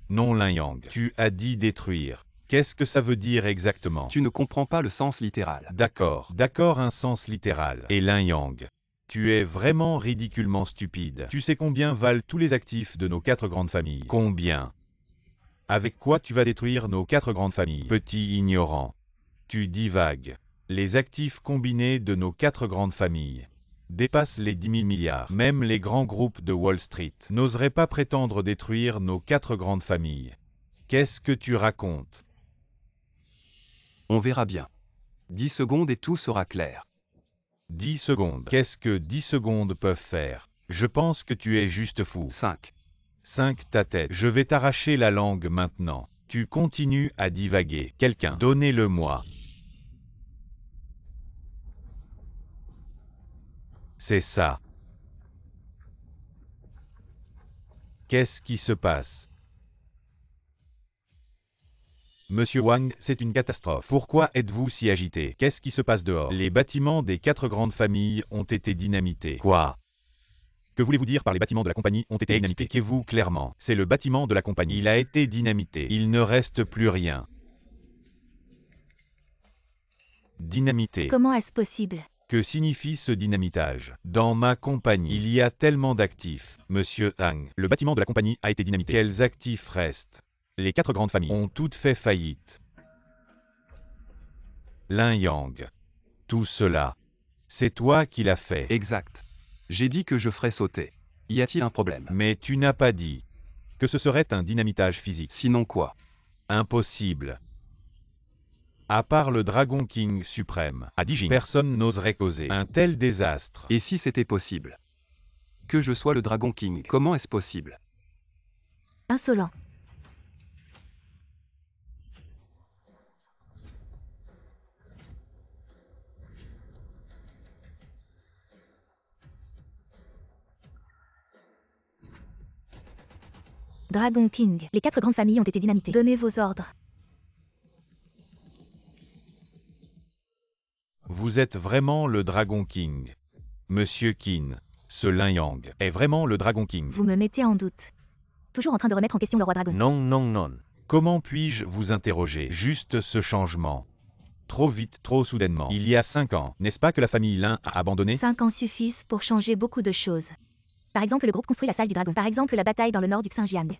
Non, Lin Yang, tu as dit détruire. Qu'est-ce que ça veut dire exactement?
Tu ne comprends pas le sens littéral.
D'accord, un sens littéral. Et Lin Yang, Tu es vraiment ridiculement stupide. Tu sais combien valent tous les actifs de nos 4 grandes familles? Combien? Avec quoi tu vas détruire nos 4 grandes familles? Petit ignorant. Tu divagues. Les actifs combinés de nos 4 grandes familles dépassent les 10 000 milliards. Même les grands groupes de Wall Street n'oseraient pas prétendre détruire nos 4 grandes familles. Qu'est-ce que tu racontes?
On verra bien. 10 secondes et tout sera clair.
10 secondes. Qu'est-ce que 10 secondes peuvent faire? Je pense que tu es juste fou.
5.
5 ta tête. Je vais t'arracher la langue maintenant. Tu continues à divaguer. Quelqu'un, donnez-le-moi. C'est ça. Qu'est-ce qui se passe? Monsieur Wang, c'est une catastrophe. Pourquoi êtes-vous si agité? Qu'est-ce qui se passe dehors? Les bâtiments des 4 grandes familles ont été dynamités. Quoi? Que voulez-vous dire par les bâtiments de la compagnie ont été dynamités? Expliquez-vous clairement. C'est le bâtiment de la compagnie. Il a été dynamité. Il ne reste plus rien. Dynamité.
Comment est-ce possible?
Que signifie ce dynamitage? Dans ma compagnie, il y a tellement d'actifs. Monsieur Tang, le bâtiment de la compagnie a été dynamité. Quels actifs restent? Les 4 grandes familles ont toutes fait faillite. Lin Yang. Tout cela, c'est toi qui l'as fait.
Exact. J'ai dit que je ferais sauter. Y a-t-il un problème?
Mais tu n'as pas dit que ce serait un dynamitage physique.
Sinon quoi?
Impossible. À part le Dragon King suprême, à Dijin, personne n'oserait causer un tel désastre.
Et si c'était possible? Que je sois le Dragon King, comment est-ce possible?
Insolent. Dragon King. Les 4 grandes familles ont été dynamitées. Donnez vos ordres.
Vous êtes vraiment le Dragon King. Monsieur Qin, ce Lin Yang est vraiment le Dragon King.
Vous me mettez en doute. Toujours en train de remettre en question le roi dragon.
Non, non, non. Comment puis-je vous interroger? Juste ce changement. Trop vite, trop soudainement. Il y a 5 ans, n'est-ce pas que la famille Lin a abandonné?
5 ans suffisent pour changer beaucoup de choses. Par exemple, le groupe construit la salle du dragon. Par exemple, la bataille dans le nord du Xinjiang.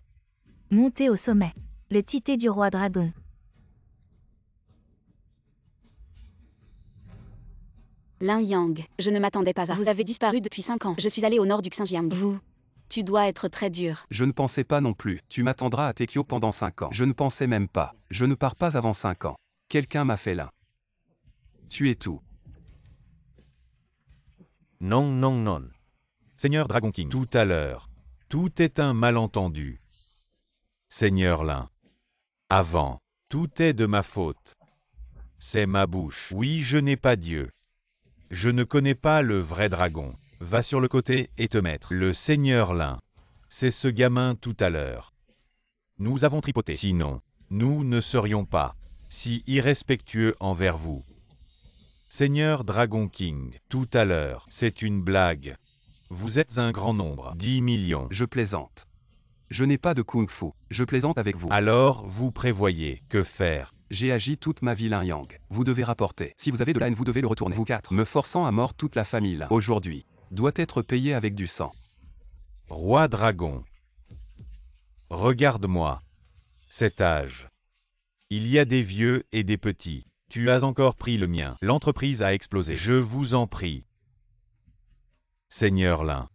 Montez au sommet. Le titre du roi dragon.
Lin Yang, je ne m'attendais pas à... Vous avez disparu depuis 5 ans. Je suis allé au nord du Xinjiang. Vous... Tu dois être très dur.
Je ne pensais pas non plus. Tu m'attendras à Tokyo pendant 5 ans. Je ne pensais même pas. Je ne pars pas avant 5 ans. Quelqu'un m'a fait l'un. Tu es tout.
Non, non, non. Seigneur Dragon King, tout à l'heure. Tout est un malentendu. Seigneur Lin. Avant. Tout est de ma faute. C'est ma bouche. Oui, je n'ai pas Dieu. Je ne connais pas le vrai dragon. Va sur le côté et te mettre. Le Seigneur Lin. C'est ce gamin tout à l'heure. Nous avons tripoté. Sinon, nous ne serions pas si irrespectueux envers vous. Seigneur Dragon King, tout à l'heure, c'est une blague. Vous êtes un grand nombre. 10 millions.
Je plaisante. Je n'ai pas de kung-fu. Je plaisante avec vous.
Alors, vous prévoyez que faire?
J'ai agi toute ma vie Lin Yang. Vous devez rapporter. Si vous avez de la haine, vous devez le retourner. Vous 4. Me forçant à mort toute la famille Lin. Aujourd'hui. Doit être payé avec du sang.
Roi Dragon. Regarde-moi. Cet âge. Il y a des vieux et des petits. Tu as encore pris le mien. L'entreprise a explosé. Je vous en prie. Seigneur Lin.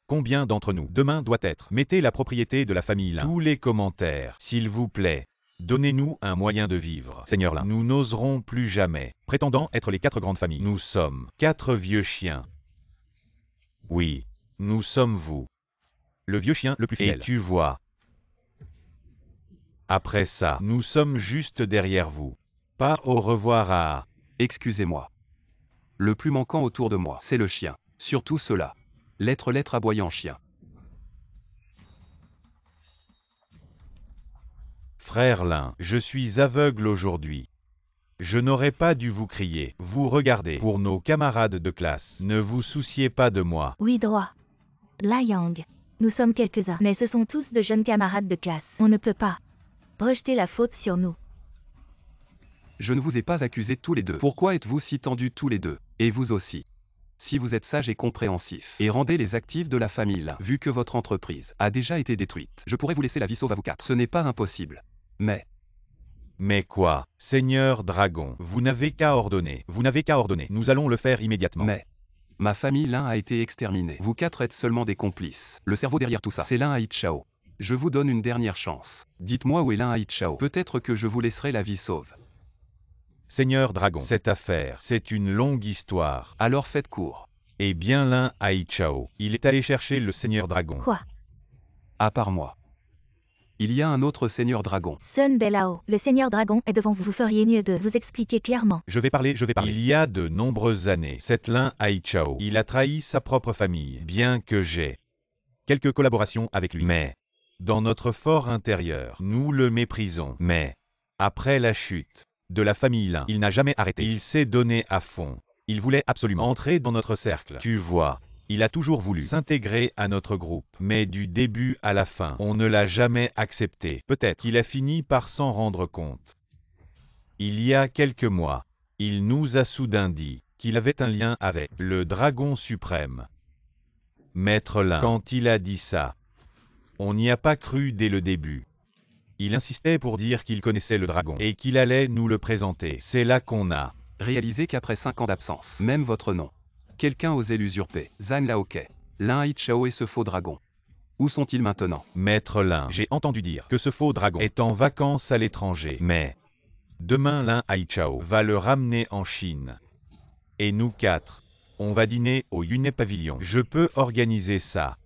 Combien d'entre nous? Demain doit être. Mettez la propriété de la famille Lin. Tous les commentaires, s'il vous plaît. Donnez-nous un moyen de vivre. Seigneur Lin. Nous n'oserons plus jamais. Prétendant être les 4 grandes familles. Nous sommes 4 vieux chiens. Oui, nous sommes vous. Le vieux chien le plus fidèle. Et tu vois. Après ça, nous sommes juste derrière vous. Pas au revoir à...
Excusez-moi. Le plus manquant autour de moi, c'est le chien. Surtout cela. L'être aboyant chien.
Frère Lin, je suis aveugle aujourd'hui. Je n'aurais pas dû vous crier. Vous regardez. Pour nos camarades de classe, ne vous souciez pas de moi.
Oui, droit. Lin Yang. Nous sommes quelques-uns, mais ce sont tous de jeunes camarades de classe. On ne peut pas rejeter la faute sur nous.
Je ne vous ai pas accusés tous les deux. Pourquoi êtes-vous si tendus tous les deux? Et vous aussi? Si vous êtes sage et compréhensif, et rendez les actifs de la famille Lin, vu que votre entreprise a déjà été détruite, je pourrais vous laisser la vie sauve à vous quatre. Ce n'est pas impossible.
Mais quoi, Seigneur Dragon, vous n'avez qu'à ordonner. Vous n'avez qu'à ordonner. Nous allons le faire immédiatement.
Ma famille Lin a été exterminée. Vous quatre êtes seulement des complices. Le cerveau derrière tout ça, c'est Lin Haichao. Je vous donne une dernière chance. Dites-moi où est Lin Haichao. Peut-être que je vous laisserai la vie sauve.
Seigneur Dragon, cette affaire, c'est une longue histoire.
Alors faites court.
Eh bien Lin Haichao, il est allé chercher le Seigneur Dragon.
Quoi?
À part moi. Il y a un autre Seigneur Dragon.
Sun Belao, le Seigneur Dragon est devant vous. Vous feriez mieux de vous expliquer clairement.
Je vais parler. Il y a de nombreuses années, cet Lin Haichao, il a trahi sa propre famille, bien que j'ai quelques collaborations avec lui. Mais, dans notre fort intérieur, nous le méprisons. Mais, après la chute de la famille Lin, il n'a jamais arrêté. Il s'est donné à fond. Il voulait absolument entrer dans notre cercle. Tu vois, il a toujours voulu s'intégrer à notre groupe. Mais du début à la fin, on ne l'a jamais accepté. Peut-être qu'il a fini par s'en rendre compte. Il y a quelques mois, il nous a soudain dit qu'il avait un lien avec le Dragon suprême. Maître Lin, quand il a dit ça, on n'y a pas cru dès le début. Il insistait pour dire qu'il connaissait le dragon et qu'il allait nous le présenter. C'est là qu'on a
réalisé qu'après 5 ans d'absence, même votre nom, quelqu'un osait l'usurper. Zhang Laoke, Lin Haichao et ce faux dragon. Où sont-ils maintenant?
Maître Lin, j'ai entendu dire que ce faux dragon est en vacances à l'étranger. Mais demain Lin Haichao va le ramener en Chine. Et nous quatre, on va dîner au Yunai Pavilion. Je peux organiser ça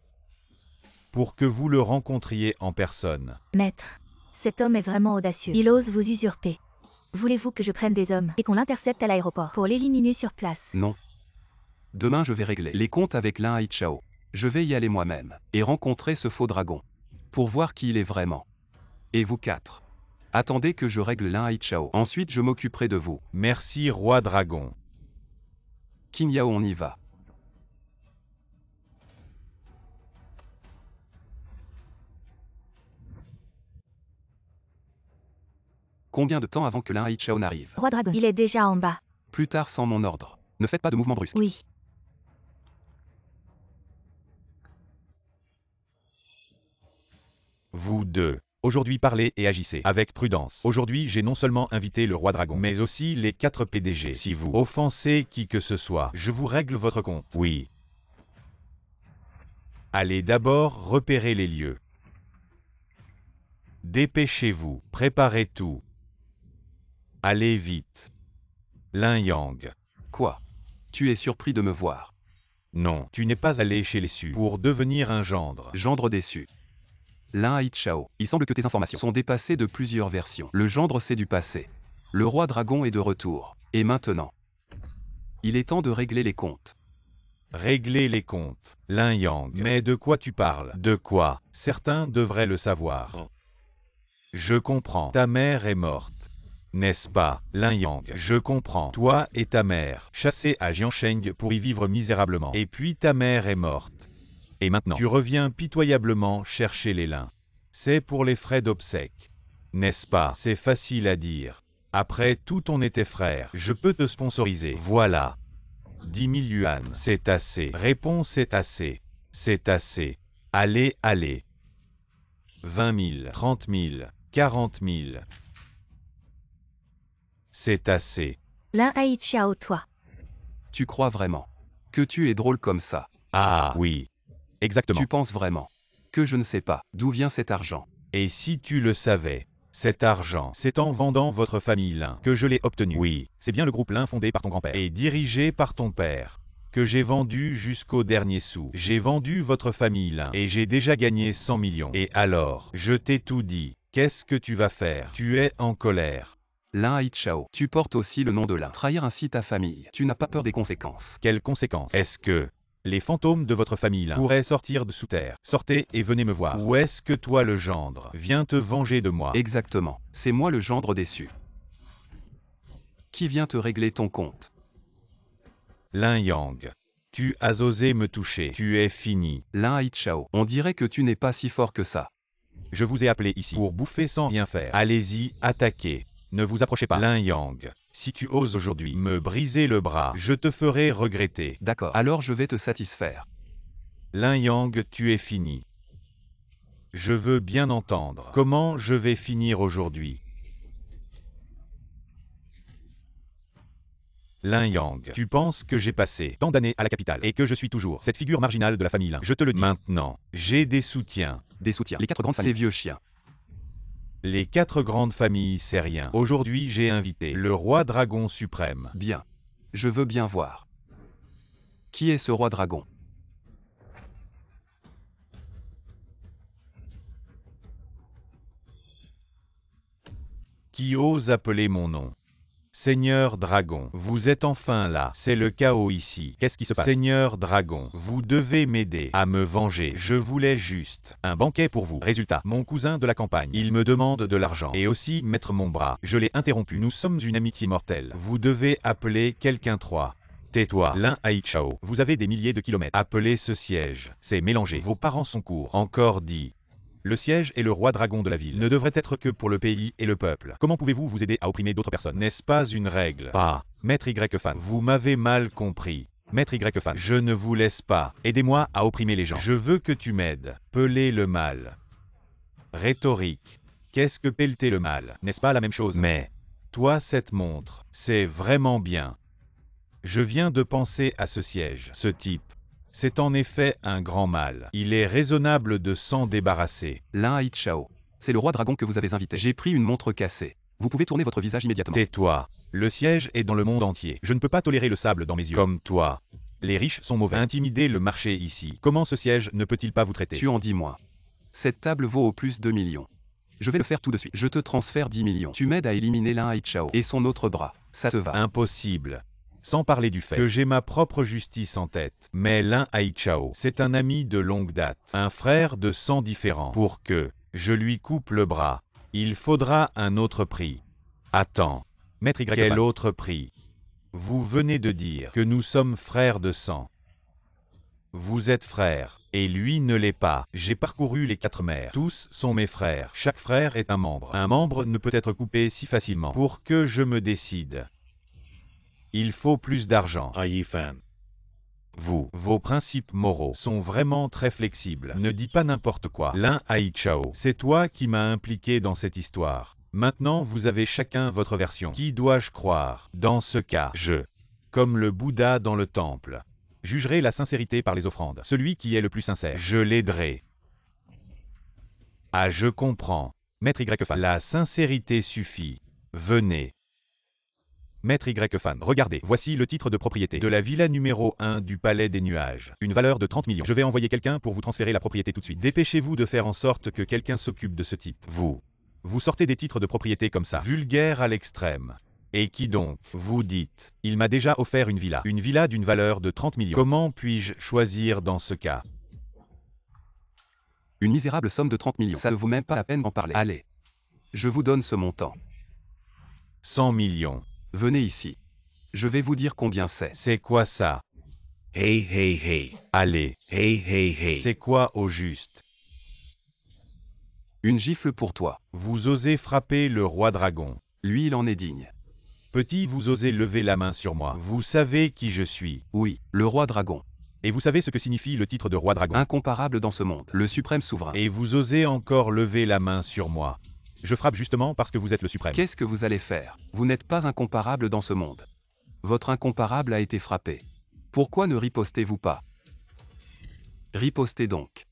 pour que vous le rencontriez en personne.
Maître, cet homme est vraiment audacieux. Il ose vous usurper. Voulez-vous que je prenne des hommes et qu'on l'intercepte à l'aéroport pour l'éliminer sur place?
Non. Demain je vais régler les comptes avec Lin Haichao. Je vais y aller moi-même et rencontrer ce faux dragon pour voir qui il est vraiment. Et vous quatre, attendez que je règle Lin Haichao. Ensuite je m'occuperai de vous.
Merci Roi Dragon.
Qin Yao, on y va. Combien de temps avant que Lin Haichao n'arrive?
Roi Dragon, il est déjà en bas.
Plus tard sans mon ordre. Ne faites pas de mouvements brusques.
Oui.
Vous deux, aujourd'hui parlez et agissez avec prudence. Aujourd'hui j'ai non seulement invité le Roi Dragon, mais aussi les 4 PDG. Si vous offensez qui que ce soit, je vous règle votre compte. Oui. Allez d'abord repérer les lieux. Dépêchez-vous, préparez tout. Allez vite. Lin Yang.
Quoi? Tu es surpris de me voir?
Non, tu n'es pas allé chez les Su pour devenir un gendre.
Gendre déçu. Lin Haichao, il semble que tes informations sont dépassées de plusieurs versions. Le gendre c'est du passé. Le roi dragon est de retour. Et maintenant, il est temps de régler les comptes.
Régler les comptes. Lin Yang. Mais de quoi tu parles? De quoi? Certains devraient le savoir. Je comprends. Ta mère est morte. N'est-ce pas, Lin Yang? Je comprends. Toi et ta mère, chassés à Jiansheng pour y vivre misérablement. Et puis ta mère est morte. Et maintenant, tu reviens pitoyablement chercher les Lin. C'est pour les frais d'obsèques. N'est-ce pas? C'est facile à dire. Après tout, on était frères. Je peux te sponsoriser. Voilà. 10 000 yuan. C'est assez. Réponds, c'est assez. C'est assez. Allez, allez. 20 000, 30 000, 40 000. C'est assez.
Lin Haichao, toi.
Tu crois vraiment que tu es drôle comme ça?
Ah oui. Exactement.
Tu penses vraiment que je ne sais pas d'où vient cet argent?
Et si tu le savais, cet argent, c'est en vendant votre famille Lin que je l'ai obtenu. Oui, c'est bien le groupe Lin fondé par ton grand-père et dirigé par ton père que j'ai vendu jusqu'au dernier sou. J'ai vendu votre famille Lin et j'ai déjà gagné 100 millions. Et alors, je t'ai tout dit. Qu'est-ce que tu vas faire? Tu es en colère.
Lin Haichao, tu portes aussi le nom de Lin. Trahir ainsi ta famille, tu n'as pas peur des conséquences?
Quelles conséquences? Est-ce que les fantômes de votre famille Lin pourraient sortir de sous terre? Sortez et venez me voir. Ou est-ce que toi le gendre viens te venger de moi?
Exactement, c'est moi le gendre déçu. Qui vient te régler ton compte?
Lin Yang. Tu as osé me toucher. Tu es fini.
Lin Haichao, on dirait que tu n'es pas si fort que ça.
Je vous ai appelé ici pour bouffer sans rien faire. Allez-y, attaquez. Ne vous approchez pas. Lin Yang, si tu oses aujourd'hui me briser le bras, je te ferai regretter.
D'accord, alors je vais te satisfaire.
Lin Yang, tu es fini. Je veux bien entendre. Comment je vais finir aujourd'hui? Lin Yang, tu penses que j'ai passé tant d'années à la capitale et que je suis toujours cette figure marginale de la famille Lin. Je te le dis. Maintenant, j'ai des soutiens.
Des soutiens. Les 4 grandes familles. Ces vieux chiens.
Les 4 grandes familles, c'est rien. Aujourd'hui, j'ai invité le roi dragon suprême.
Bien. Je veux bien voir. Qui est ce roi dragon?
Qui ose appeler mon nom? Seigneur Dragon, vous êtes enfin là. C'est le chaos ici. Qu'est-ce qui se passe? Seigneur Dragon, vous devez m'aider à me venger. Je voulais juste un banquet pour vous. Résultat, mon cousin de la campagne, il me demande de l'argent et aussi mettre mon bras. Je l'ai interrompu. Nous sommes une amitié mortelle. Vous devez appeler quelqu'un. 3. Tais-toi, Lin Haichao. Vous avez des milliers de kilomètres. Appelez ce siège. C'est mélangé. Vos parents sont courts. Encore dit. Le siège et le roi dragon de la ville ne devrait être que pour le pays et le peuple. Comment pouvez-vous vous aider à opprimer d'autres personnes? N'est-ce pas une règle? Ah, Maître Y-Fan, vous m'avez mal compris. Maître Y-Fan, je ne vous laisse pas. Aidez-moi à opprimer les gens. Je veux que tu m'aides. Peler le mal. Rhétorique. Qu'est-ce que pelleter le mal? N'est-ce pas la même chose? Mais, toi cette montre, c'est vraiment bien. Je viens de penser à ce siège. Ce type. C'est en effet un grand mal. Il est raisonnable de s'en débarrasser.
Lin Haichao. C'est le roi dragon que vous avez invité. J'ai pris une montre cassée. Vous pouvez tourner votre visage immédiatement.
Tais-toi. Le siège est dans le monde entier. Je ne peux pas tolérer le sable dans mes yeux. Comme toi. Les riches sont mauvais. Intimider le marché ici. Comment ce siège ne peut-il pas vous traiter?
Tu en dis moins. Cette table vaut au plus 2 millions. Je vais le faire tout de suite. Je te transfère 10 millions. Tu m'aides à éliminer Lin Haichao et son autre bras. Ça te va?
Impossible. Sans parler du fait que j'ai ma propre justice en tête. Mais Lin Haichao, c'est un ami de longue date, un frère de sang différent. Pour que je lui coupe le bras, il faudra un autre prix. Attends, Maître Y, quel autre prix? Vous venez de dire que nous sommes frères de sang. Vous êtes frères, et lui ne l'est pas. J'ai parcouru les 4 mers. Tous sont mes frères. Chaque frère est un membre. Un membre ne peut être coupé si facilement. Pour que je me décide. Il faut plus d'argent. Fan. Vos principes moraux sont vraiment très flexibles. Ne dis pas n'importe quoi. Lin Haichao, c'est toi qui m'as impliqué dans cette histoire. Maintenant vous avez chacun votre version. Qui dois-je croire? Dans ce cas, comme le Bouddha dans le temple, jugerai la sincérité par les offrandes. Celui qui est le plus sincère, je l'aiderai. Ah, je comprends. Maître Y-Fan, la sincérité suffit. Venez. Maître Y-Fan, regardez, voici le titre de propriété de la villa numéro 1 du Palais des Nuages. Une valeur de 30 millions. Je vais envoyer quelqu'un pour vous transférer la propriété tout de suite. Dépêchez-vous de faire en sorte que quelqu'un s'occupe de ce type. Vous sortez des titres de propriété comme ça. Vulgaire à l'extrême. Et qui donc? Vous dites. Il m'a déjà offert une villa. Une villa d'une valeur de 30 millions. Comment puis-je choisir dans ce cas?
Une misérable somme de 30 millions. Ça ne vaut même pas la peine d'en parler. Allez. Je vous donne ce montant.
100 millions.
Venez ici. Je vais vous dire combien c'est.
C'est quoi ça? Hey. Allez. Hey. C'est quoi au juste?
Une gifle pour toi.
Vous osez frapper le roi dragon.
Lui, il en est digne.
Petit, vous osez lever la main sur moi. Vous savez qui je suis.
Oui, le roi dragon.
Et vous savez ce que signifie le titre de roi dragon?
Incomparable dans ce monde. Le suprême souverain.
Et vous osez encore lever la main sur moi. Je frappe justement parce que vous êtes le suprême.
Qu'est-ce que vous allez faire? Vous n'êtes pas incomparable dans ce monde. Votre incomparable a été frappé. Pourquoi ne ripostez-vous pas? Ripostez donc.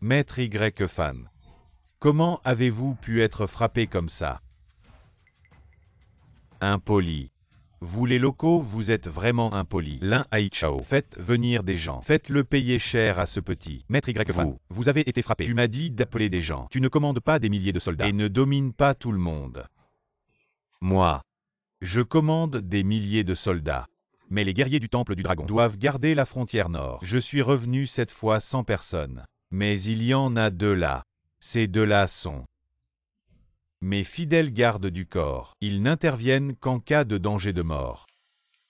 Maître Y-Fan, comment avez-vous pu être frappé comme ça? Impoli. Vous les locaux, vous êtes vraiment impolis. Lin Haichao, faites venir des gens. Faites-le payer cher à ce petit. Maître Y-Fan, vous avez été frappé. Tu m'as dit d'appeler des gens. Tu ne commandes pas des milliers de soldats. Et ne domines pas tout le monde. Moi, je commande des milliers de soldats. Mais les guerriers du Temple du Dragon doivent garder la frontière nord. Je suis revenu cette fois sans personne. Mais il y en a 2 là. Ces 2 là sont mes fidèles gardes du corps. Ils n'interviennent qu'en cas de danger de mort.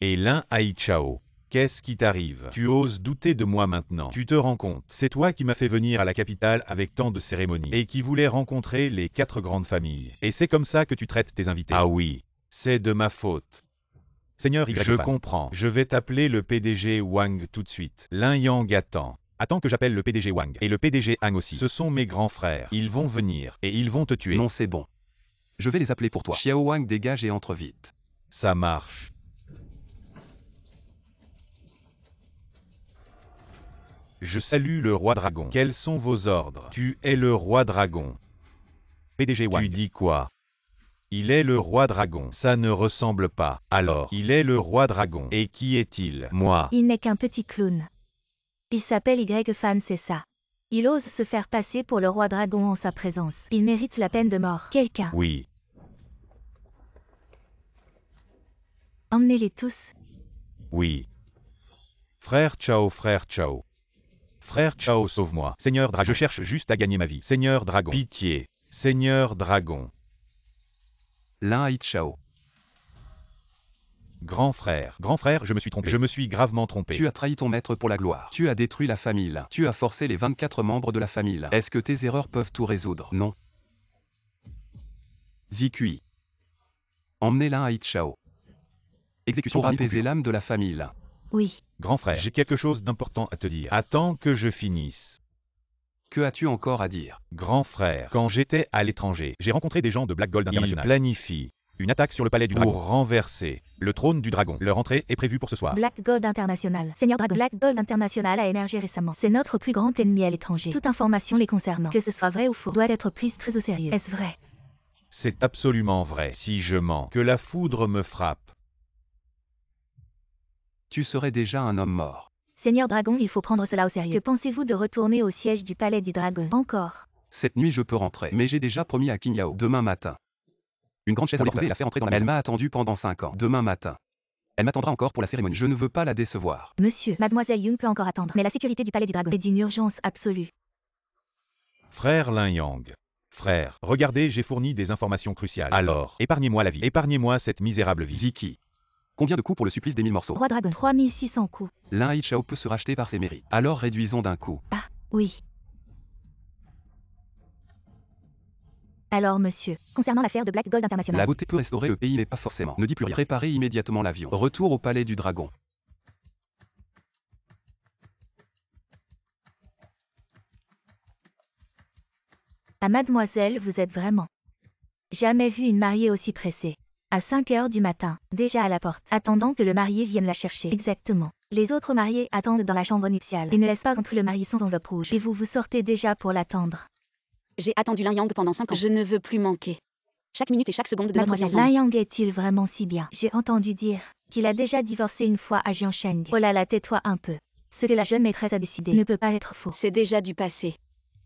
Et Lin Haichao, Qu'est-ce qui t'arrive? Tu oses douter de moi maintenant. Tu te rends compte, c'est toi qui m'as fait venir à la capitale avec tant de cérémonies et qui voulais rencontrer les 4 grandes familles. Et c'est comme ça que tu traites tes invités. Ah oui, c'est de ma faute. Seigneur Y. Je comprends. Je vais t'appeler le PDG Wang tout de suite. Lin Yang attend. Attends que j'appelle le PDG Wang. Et le PDG Han aussi. Ce sont mes grands frères. Ils vont venir. Et ils vont te tuer.
Non, c'est bon. Je vais les appeler pour toi. Xiao Wang dégage et entre vite.
Ça marche. Je salue le roi dragon. Quels sont vos ordres? Tu es le roi dragon. PDG Wang. Tu dis quoi? Il est le roi dragon. Ça ne ressemble pas. Alors, il est le roi dragon. Et qui est-il? Moi.
Il n'est qu'un petit clown. Il s'appelle Y-Fan, c'est ça. Il ose se faire passer pour le roi dragon en sa présence. Il mérite la peine de mort. Quelqu'un.
Oui.
Emmenez-les tous.
Oui. Frère Chao, frère Chao. Frère Chao, sauve-moi. Seigneur Dragon, je cherche juste à gagner ma vie. Seigneur Dragon. Pitié. Seigneur Dragon.
Lin Hai Chao.
Grand frère, je me suis trompé. Je me suis gravement trompé.
Tu as trahi ton maître pour la gloire. Tu as détruit la famille Lin. Tu as forcé les 24 membres de la famille Lin. Est-ce que tes erreurs peuvent tout résoudre? Non. Zikui. Emmenez Lin Hai Chao. Exécution pour apaiser l'âme de la famille Lin.
Oui.
Grand frère, j'ai quelque chose d'important à te dire. Attends que je finisse.
Que as-tu encore à dire?
Grand frère, quand j'étais à l'étranger, j'ai rencontré des gens de Black Gold International. Ils planifient une attaque sur le palais du dragon pour renverser le trône du dragon. Leur entrée est prévue pour ce soir.
Black Gold International. Seigneur Dragon. Black Gold International a émergé récemment. C'est notre plus grand ennemi à l'étranger. Toute information les concernant, que ce soit vrai ou faux, doit être prise très au sérieux. Est-ce vrai?
C'est absolument vrai. Si je mens, que la foudre me frappe.
Tu serais déjà un homme mort.
Seigneur Dragon, il faut prendre cela au sérieux. Que pensez-vous de retourner au siège du palais du dragon? Encore?
Cette nuit je peux rentrer, mais j'ai déjà promis à King Yao demain matin. Une grande chaise pour l'épouser et la faire entrer dans la maison. Elle m'a attendu pendant 5 ans. Demain matin. Elle m'attendra encore pour la cérémonie. Je ne veux pas la décevoir.
Monsieur, Mademoiselle Young peut encore attendre, mais la sécurité du palais du dragon est d'une urgence absolue.
Frère Lin Yang. Frère, regardez, j'ai fourni des informations cruciales. Alors, épargnez-moi la vie. Épargnez-moi cette misérable vie.
Ziki. Combien de coups pour le supplice des 1000 morceaux?
Roi Dragon, 3600 coups.
Lin Hai Chao peut se racheter par ses mérites. Alors réduisons d'un coup.
Ah, oui. Alors monsieur, concernant l'affaire de Black Gold International.
La beauté peut restaurer le pays mais pas forcément. Ne dis plus rien. Préparez immédiatement l'avion. Retour au palais du dragon.
Ah mademoiselle, vous êtes vraiment... Jamais vu une mariée aussi pressée. À 5 heures du matin, déjà à la porte, attendant que le marié vienne la chercher. Exactement. Les autres mariés attendent dans la chambre nuptiale et ne laissent pas entrer le mari sans enveloppe rouge. Et vous vous sortez déjà pour l'attendre.
J'ai attendu Lin Yang pendant 5 ans. Je ne veux plus manquer. Chaque minute et chaque seconde de notre vie
Mademoiselle,
ensemble.
Lin Yang est-il vraiment si bien? J'ai entendu dire qu'il a déjà divorcé une fois à Jiansheng. Oh là là, tais-toi un peu. Ce que la jeune maîtresse a décidé ne peut pas être faux.
C'est déjà du passé.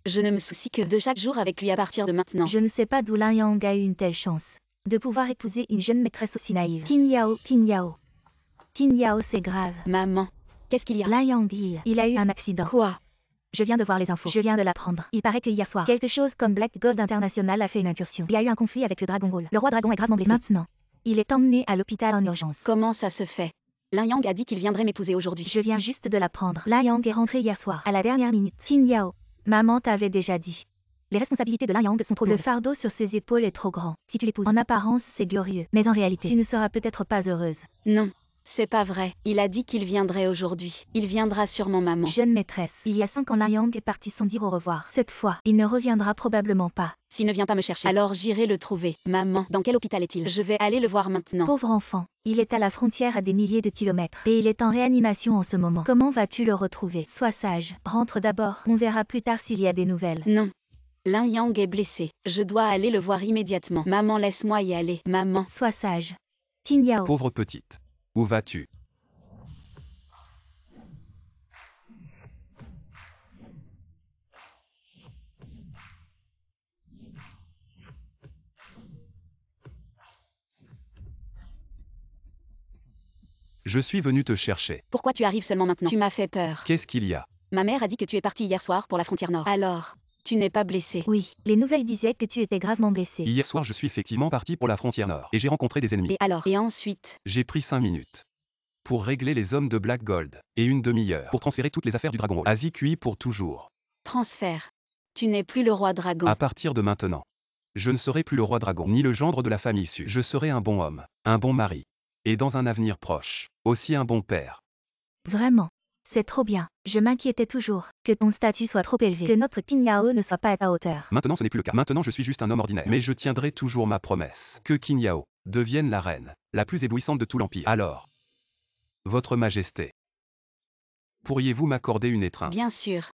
Je ne me soucie que de chaque jour avec lui à partir de maintenant.
Je ne sais pas d'où Lin Yang a eu une telle chance de pouvoir épouser une jeune maîtresse aussi naïve. King Yao, King Yao. King Yao, c'est grave.
Maman, qu'est-ce qu'il y a?
Lin Yang, il a eu un accident.
Quoi?
Je viens de voir les infos. Je viens de l'apprendre. Il paraît que hier soir, quelque chose comme Black Gold International a fait une incursion. Il y a eu un conflit avec le Dragon Ball. Le roi dragon est gravement blessé. Maintenant, il est emmené à l'hôpital en urgence.
Comment ça se fait? Lin Yang a dit qu'il viendrait m'épouser aujourd'hui.
Je viens juste de l'apprendre. Lin Yang est rentré hier soir, à la dernière minute. King Yao, maman t'avait déjà dit. Les responsabilités de Lin Yang sont trop lourdes. Le fardeau sur ses épaules est trop grand. Si tu l'épouses, en apparence, c'est glorieux. Mais en réalité, tu ne seras peut-être pas heureuse.
Non, c'est pas vrai. Il a dit qu'il viendrait aujourd'hui. Il viendra sûrement, maman.
Jeune maîtresse, il y a 5 ans, Lin Yang est parti sans dire au revoir. Cette fois, il ne reviendra probablement pas.
S'il ne vient pas me chercher, alors j'irai le trouver. Maman, dans quel hôpital est-il? Je vais aller le voir maintenant.
Pauvre enfant, il est à la frontière à des milliers de kilomètres. Et il est en réanimation en ce moment. Comment vas-tu le retrouver? Sois sage. Rentre d'abord. On verra plus tard s'il y a des nouvelles.
Non. Lin Yang est blessé. Je dois aller le voir immédiatement. Maman, laisse-moi y aller. Maman.
Sois sage. King Yao.
Pauvre petite. Où vas-tu? Je suis venu te chercher.
Pourquoi tu arrives seulement maintenant? Tu m'as fait peur.
Qu'est-ce qu'il y a?
Ma mère a dit que tu es parti hier soir pour la frontière nord. Alors, tu n'es pas blessé?
Oui, les nouvelles disaient que tu étais gravement blessé.
Hier soir, je suis effectivement parti pour la frontière nord. Et j'ai rencontré des ennemis.
Et alors? Et ensuite?
J'ai pris 5 minutes. pour régler les hommes de Black Gold, et une demi-heure pour transférer toutes les affaires du Dragon Hall. Asie QI pour toujours.
Transfert. Tu n'es plus le roi dragon.
À partir de maintenant, je ne serai plus le roi dragon, ni le gendre de la famille Su. Je serai un bon homme, un bon mari, et dans un avenir proche, aussi un bon père.
Vraiment. C'est trop bien. Je m'inquiétais toujours que ton statut soit trop élevé, que notre Qin Yao ne soit pas à ta hauteur.
Maintenant ce n'est plus le cas. Maintenant je suis juste un homme ordinaire. Mais je tiendrai toujours ma promesse. Que Qin Yao devienne la reine, la plus éblouissante de tout l'Empire. Alors, Votre Majesté, pourriez-vous m'accorder une étreinte?
Bien sûr.